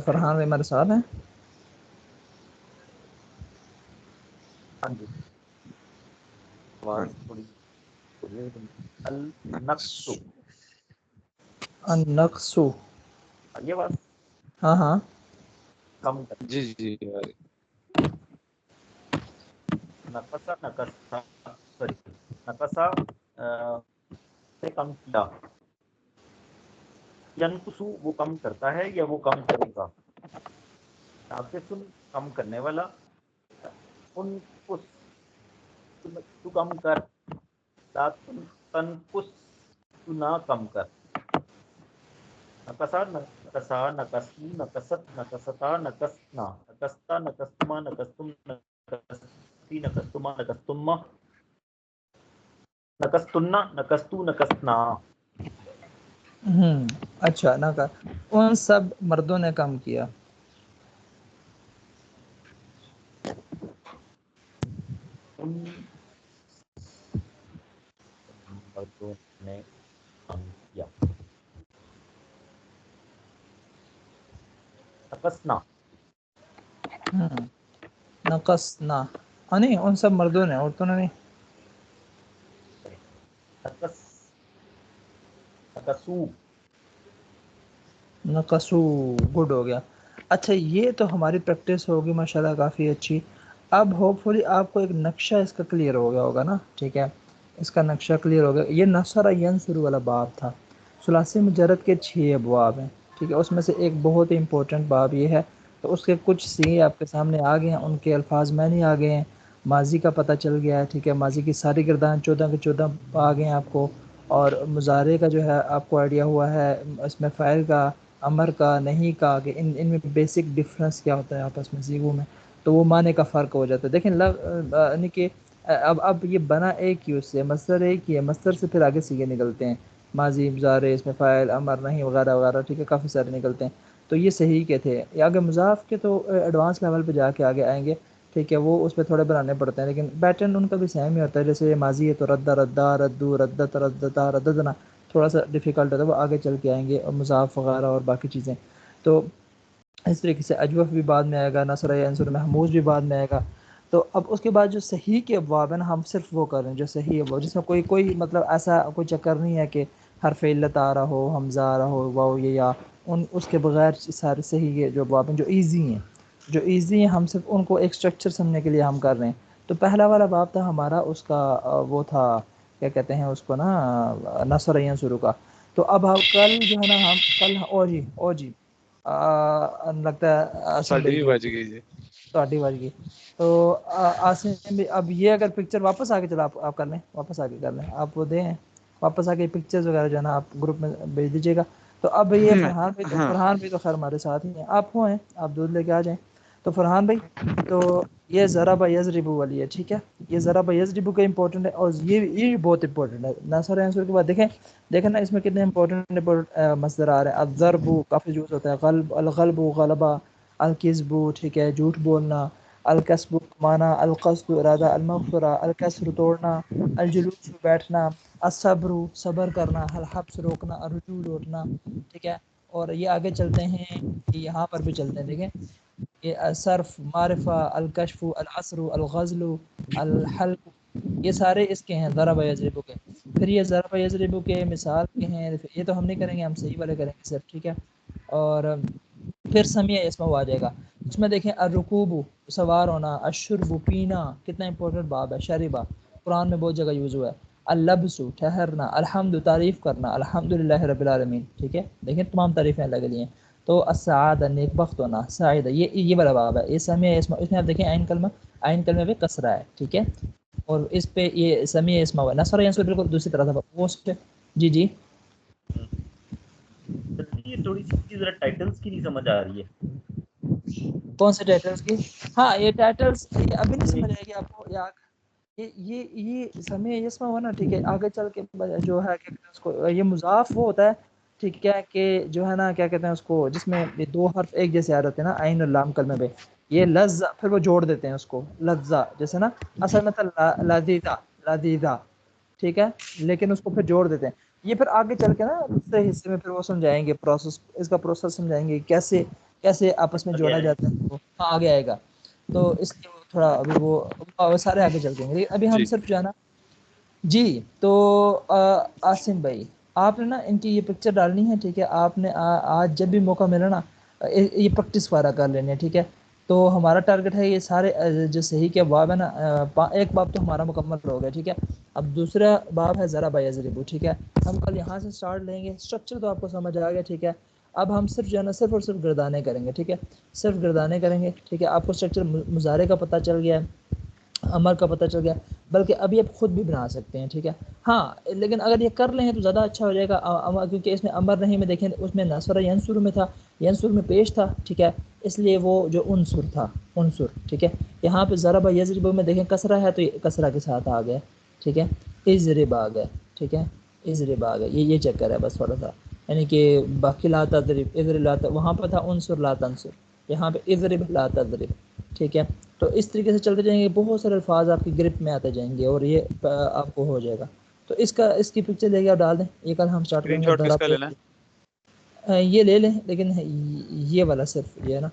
فرحان ہمارے ساتھ ہیں. ہاں جی آواز تھوڑی النقص النقص. یہ بات ہاں ہاں کم کر جی جی نقصا نقصا سوری نقصا سے کم کیا. ینقصو وہ کم کرتا ہے یا وہ کم کرے گا. ناقصن کم کرنے والا. انقص تو کم کر. لا تنقص تو نہ کم کر. نقصا نقصا نقصی نقصت نقصتا نقصنا نقصتا نقصتما نقصتم نقصتی نقصتما نقصتما نقصتنا نقصتو نقصتنا. اچھا نہ کر ان سب مردوں نے کم کیا. ان مردوں نے کم کیا. نقصنا نقصنا نہیں ان سب مردوں نے، عورتوں نے نہیں. نقص نقصو نقصو گڈ ہو گیا. اچھا یہ تو ہماری پریکٹس ہوگی ماشاءاللہ کافی اچھی. اب ہوپ فلی آپ کو ایک نقشہ اس کا کلیئر ہو گیا ہوگا نا. ٹھیک ہے اس کا نقشہ کلیئر ہو گیا. یہ نصر ینصر والا باب تھا. ثلاثی مجرد کے 6 ابواب ہیں. ٹھیک ہے اس میں سے ایک بہت ہی امپورٹنٹ باب یہ ہے. تو اس کے کچھ سی آپ کے سامنے آ گئے ہیں، ان کے الفاظ میں نہیں آ گئے ہیں. ماضی کا پتہ چل گیا ہے. ٹھیک ہے ماضی کی ساری گردان 14 کے 14 آ گئے ہیں آپ کو. اور مضارع کا جو ہے آپ کو آئیڈیا ہوا ہے. اس میں فاعل کا، امر کا، نہیں کا کہ ان میں بیسک ڈفرینس کیا ہوتا ہے آپس میں صیغوں میں. تو وہ معنی کا فرق ہو جاتا ہے. دیکھیں یعنی کہ اب یہ بنا ایک ہی اس سے مصدر ایک ہی ہے. مصدر سے پھر آگے صیغے نکلتے ہیں، ماضی مضارع اس میں فاعل امر نہیں وغیرہ وغیرہ. ٹھیک ہے کافی سارے نکلتے ہیں. تو یہ صحیح کے تھے. آگے مضاف کے تو ایڈوانس لیول پہ جا کے آگے آئیں گے. ٹھیک ہے وہ اس پہ تھوڑے بنانے پڑتے ہیں، لیکن پیٹرن ان کا بھی سیم ہی ہوتا ہے. جیسے ماضی ہے تو ردا ردا ردو ردت ردتا رددنا تھوڑا سا ڈیفیکلٹ ہوتا ہے، وہ آگے چل کے آئیں گے. اور مضاف وغیرہ اور باقی چیزیں تو اس طریقے سے اجوف بھی بعد میں آئے گا، نصر ینصر محموز بھی بعد میں آئے گا. تو اب اس کے بعد جو صحیح کے ابواب ہیں نا ہم صرف وہ کر رہے ہیں جو صحیح ابواب، جس میں کوئی مطلب ایسا کوئی چکر نہیں ہے کہ حرف علت آ رہا ہو، حمزہ آ رہا ہو، واو یہ یا اس کے بغیر سارے صحیح کے جو ابواب ہیں جو ایزی ہیں، جو ایزی ہیں ہم صرف ان کو ایک اسٹرکچر سمجھنے کے لیے ہم کر رہے ہیں. تو پہلا والا باب تھا ہمارا، اس کا وہ تھا کیا کہتے ہیں اس کو نا، نصر ینصر کا. تو اب کل جو ہے نا ہم کل او جی لگتا ہے آسم ساڈی بھائی بھی کی بج گئی جی. تہاڈی بج گئی. تو آسم بھی اب یہ اگر پکچر واپس آ کے چلا آپ کر لیں، واپس آ کے کر لیں آپ، وہ دیں واپس آ کے پکچرز وغیرہ جو ہے نا آپ گروپ میں بھیج دیجیے گا. تو اب یہ فرحان ہاں بھی تو خیر ہمارے ساتھ ہی ہیں. آپ ہوئے آپ دودھ لے کے آ جائیں. تو فرحان بھائی تو یہ ضرب یضرب والی ہے. ٹھیک ہے یہ ضرب یضرب کا امپورٹنٹ ہے، اور یہ بھی بہت امپورٹنٹ ہے. نصر ینصر کے بعد دیکھیں نا اس میں کتنے امپورٹنٹ مصدر آ رہے ہیں. الضرب کافی یوز ہوتا ہے، غلب الغلب غلبہ، الکذب ٹھیک ہے جھوٹ بولنا، الکسب کمانا، القصد ارادہ، المغفرہ الکسر توڑنا، الجلوس بیٹھنا، الصبر صبر کرنا، الحبس روکنا، الرجوع لوٹنا. ٹھیک ہے اور یہ آگے چلتے ہیں، یہاں پر بھی چلتے ہیں، دیکھیں یہ صرف، معرفہ، الکشف، العصر، الغزل، الحلق، یہ سارے اس کے ہیں ضرب یضرب کے. پھر یہ ضرب یضرب کے مثال کے ہیں، یہ تو ہم نہیں کریں گے، ہم صحیح والے کریں گے صرف، ٹھیک ہے. اور پھر سمیع اسمہ آ جائے گا، اس میں دیکھیں الرکوب سوار ہونا، الشرب پینا، کتنا امپورٹنٹ باب ہے، شربہ قرآن میں بہت جگہ یوز ہوا ہے، اللبس ٹھہرنا، الحمد تعریف کرنا، الحمدللہ رب العالمین، ٹھیک ہے. دیکھیں تمام تعریفیں الگ لیے ہیں. تو السعادہ نیک بخت ہونا، سعیدہ یہ والا باب ہے. یہ سمیع اسمہ، اس میں آپ دیکھیں عین کلمہ پہ کسرہ ہے، ٹھیک ہے. اور اس پہ یہ سمیع اسمہ ہوا، نصر ینصر بالکل دوسری طرح تھا وہ اس پہ. جی یہ تھوڑی سی ذرا ٹائٹلز کی نہیں سمجھ آ رہی ہے. کون سے ٹائٹلز کی؟ ہاں یہ ٹائٹلز ابھی نہیں سمجھ آئے گی آپ کو. یہ سمیع اسمہ ہوا نا، ٹھیک ہے. آگے چل کے جو ہے کیا کہتے ہیں اس کو، یہ مضاف وہ ہوتا ہے، ٹھیک ہے، کہ جو ہے نا کیا کہتے ہیں اس کو، جس میں یہ دو حرف ایک جیسے آ رہتے ہیں نا، عین اور لام کلمے پہ، یہ لذ، پھر وہ جوڑ دیتے ہیں اس کو لذہ، جیسے نا اصل میں تھا لذیذہ، ٹھیک ہے، لیکن اس کو پھر جوڑ دیتے ہیں. یہ پھر آگے چل کے نا دوسرے حصے میں پھر وہ سمجھائیں گے پروسیس، اس کا پروسیس سمجھائیں گے کیسے آپس میں جوڑا جاتا ہے. وہ آگے آئے گا، تو اس لیے وہ تھوڑا ابھی وہ سارے آگے چلتے ہیں، لیکن ابھی ہم جی صرف جو ہے نا. جی تو آسم بھائی، آپ نے نا ان کی یہ پکچر ڈالنی ہے، ٹھیک ہے. آپ نے آج جب بھی موقع ملا نا یہ پریکٹس وغیرہ کر لینے، ٹھیک ہے. تو ہمارا ٹارگٹ ہے یہ سارے جو صحیح کے باب ہے نا، ایک باب تو ہمارا مکمل ہو گیا، ٹھیک ہے. اب دوسرا باب ہے ضرب یضرب، ٹھیک ہے. ہم کل یہاں سے سٹارٹ لیں گے. اسٹرکچر تو آپ کو سمجھ آ گیا، ٹھیک ہے. اب ہم صرف جو ہے نا صرف اور صرف گردانے کریں گے، ٹھیک ہے. صرف گردانے کریں گے، ٹھیک ہے. آپ کو اسٹرکچر مضارع کا پتہ چل گیا ہے، امر کا پتہ چل گیا، بلکہ ابھی آپ خود بھی بنا سکتے ہیں، ٹھیک ہے. ہاں لیکن اگر یہ کر لیں تو زیادہ اچھا ہو جائے گا، کیونکہ اس میں امر نہیں میں دیکھیں اس میں نصر ینصر میں تھا، ینصر میں پیش تھا، ٹھیک ہے. اس لیے وہ جو عنصر تھا، عنصر، ٹھیک ہے. یہاں پہ ضرب یضرب میں دیکھیں کسرہ ہے تو یہ کسرہ کے ساتھ آ گیا، ٹھیک ہے. اضرب آ گیا، ٹھیک ہے. اضرب آ گیا، یہ چکر ہے بس تھوڑا سا، یعنی کہ باقی لا تضرب، اضرب لا، وہاں پہ تھا عنصر لا تنصر، یہاں پہ اضرب لا تضرب، ٹھیک ہے. تو اس طریقے سے چلتے جائیں گے، بہت سارے الفاظ آپ کی گرپ میں آتے جائیں گے اور یہ آپ کو ہو جائے گا. تو اس کی پکچر لے کے آپ ڈال دیں. یہ کل ہم اسٹارٹ اسکرین کریں گے شاٹ کس کا ضرب. لینا ہے؟ یہ لے لیں، لیکن یہ والا صرف یہ ہے نا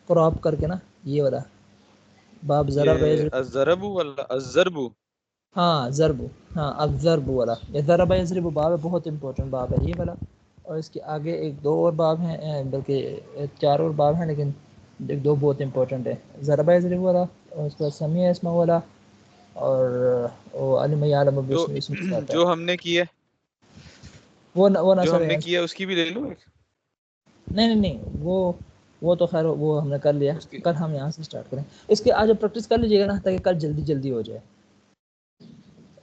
کراپ کر کے نا، یہ والا باب ضرب یہ یضرب. الضرب ولا الضرب؟ ہاں ضرب، ہاں الضرب والا، یہ ضرب یضرب باب ہے، بہت امپورٹنٹ باب ہے یہ والا. اور اس کے آگے ایک دو اور باب ہیں، بلکہ 4 اور باب ہیں، لیکن ایک دو بہت امپورٹنٹ ہے. ضرب یضرب والا، اور اس کے بعد سمیع اسمہ والا، اور علم یعلم جو باسم اسم سے آتا ہے. جو ہم نے کیا وہ جو نصر ہم نے ینصر. کیا اس کی بھی لے لو ایک. نہیں وہ تو خیر وہ ہم نے کر لیا. اس کی کل ہم یہاں سے اسٹارٹ کریں. اس کے آج پریکٹس کر لیجیے گا نا، تاکہ کل جلدی ہو جائے.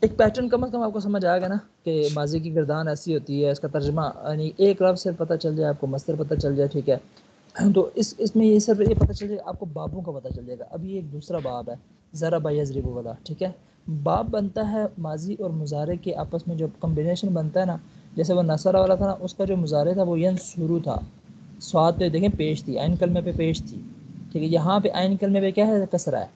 ایک پیٹرن کم از کم آپ کو سمجھ آئے گا نا کہ ماضی کی گردان ایسی ہوتی ہے، اس کا ترجمہ یعنی ایک لفظ سے پتہ چل جائے آپ کو، مصدر پتہ چل جائے، ٹھیک ہے. تو اس میں یہ صرف یہ پتہ چل جائے آپ کو، بابوں کا پتہ چل جائے گا. اب یہ ایک دوسرا باب ہے ضرب یضرب والا، ٹھیک ہے. باب بنتا ہے ماضی اور مضارع کے آپس میں جو کمبینیشن بنتا ہے نا، جیسے وہ نصر والا تھا نا، اس کا جو مضارع تھا وہ ینصر تھا، سواد پہ دیکھیں پیش تھی، عین کلمے پہ پیش تھی، ٹھیک ہے. یہاں پہ عین کلمے پہ کیا ہے، کسرہ ہے.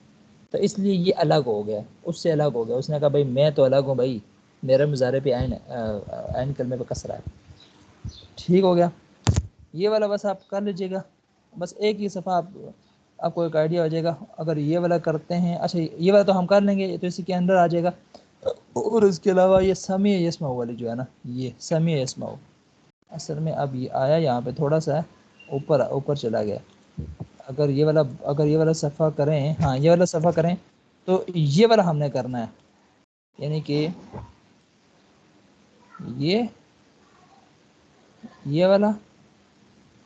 تو اس لیے یہ الگ ہو گیا، اس سے الگ ہو گیا. اس نے کہا بھائی میں تو الگ ہوں بھائی، میرے مضارع پہ عین کلمے پہ کسرہ ہے. ٹھیک ہو گیا. یہ والا بس آپ کر لیجیے گا، بس ایک ہی صفحہ آپ کو ایک آئیڈیا ہو جائے گا. اگر یہ والا کرتے ہیں، اچھا یہ والا تو ہم کر لیں گے، تو اسی کے اندر آ جائے گا. اور اس کے علاوہ یہ سمیع یسمع والی جو ہے نا، یہ سمیع یسمع اصل میں اب یہ آیا یہاں پہ تھوڑا سا اوپر چلا گیا. اگر یہ والا صفحہ کریں، ہاں یہ والا صفحہ کریں، تو یہ والا ہم نے کرنا ہے، یعنی کہ یہ والا،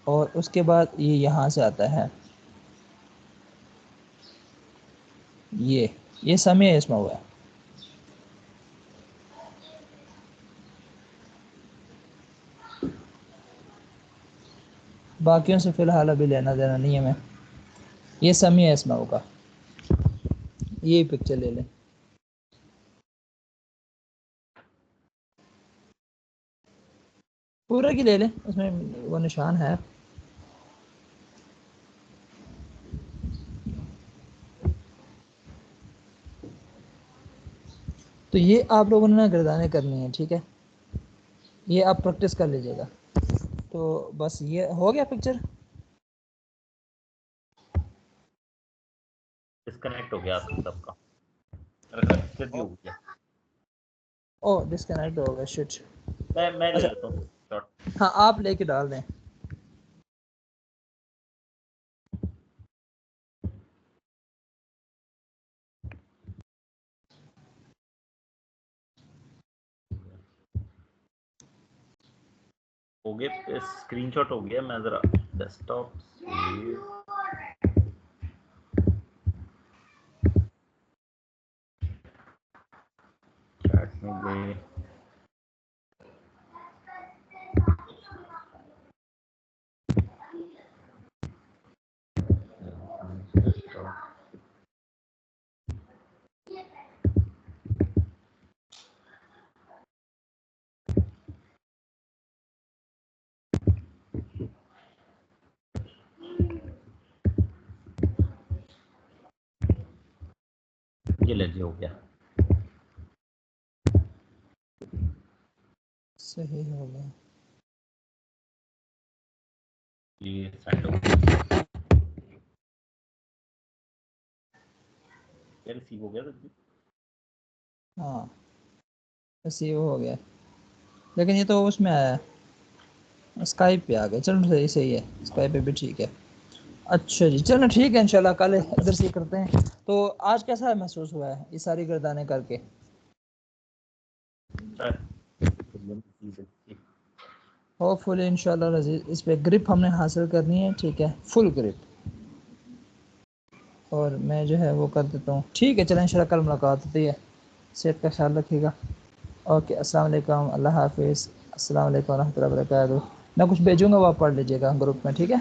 اور اس کے بعد یہ یہاں سے آتا ہے یہ سمیع اسمہ ہوا ہے. باقیوں سے فی الحال ابھی لینا دینا نہیں ہے ہمیں. یہ سمیع اسمہ ہوگا، یہ پکچر لے لیں. پورے کی لے لیں، اس میں وہ نشان ہے. تو یہ آپ لوگوں نے نا گردانیں کرنی ہیں، ٹھیک ہے. یہ آپ پریکٹس کر لیجیے گا. تو بس یہ ہو گیا پکچر. ڈسکنیکٹ ہو گیا آپ سب کا. رجسٹر بھی ہو گیا. او ڈسکنیکٹ ہو گیا شٹ. میں لے اچھا لیتا ہوں شارٹ. ہاں آپ لے کے ڈال دیں. ہو گیا اسکرین شاٹ ہو گیا. میں ذرا ڈیسک ٹاپ چیٹ میں گئے. یہ لے ہو گیا. صحیح ہو گیا. یہ سینڈ ہو گیا. یہ ریسیو ہو گیا. ہاں ریسیو ہو گیا لیکن یہ تو اس میں آیا اسکائپ پہ آ گیا. چلو صحیح ہے اسکائپ پہ بھی ٹھیک ہے. اچھا جی چلو ٹھیک ہے انشاءاللہ کل ادھر سے کرتے ہیں. تو آج کیسا محسوس ہوا ہے یہ ساری گردانیں کر کے؟ ہوپ فلی انشاءاللہ العزیز اس پہ گرپ ہم نے حاصل کرنی ہے. ٹھیک ہے فل گرپ. اور میں جو ہے وہ کر دیتا ہوں. ٹھیک ہے چلیں انشاءاللہ کل ملاقات ہوتی ہے. صحت کا خیال رکھیے گا. اوکے السلام علیکم. اللہ حافظ. السلام علیکم ورحمۃ اللہ وبرکاتہ. میں کچھ بھیجوں گا وہ آپ پڑھ لیجیے گا گروپ میں. ٹھیک ہے.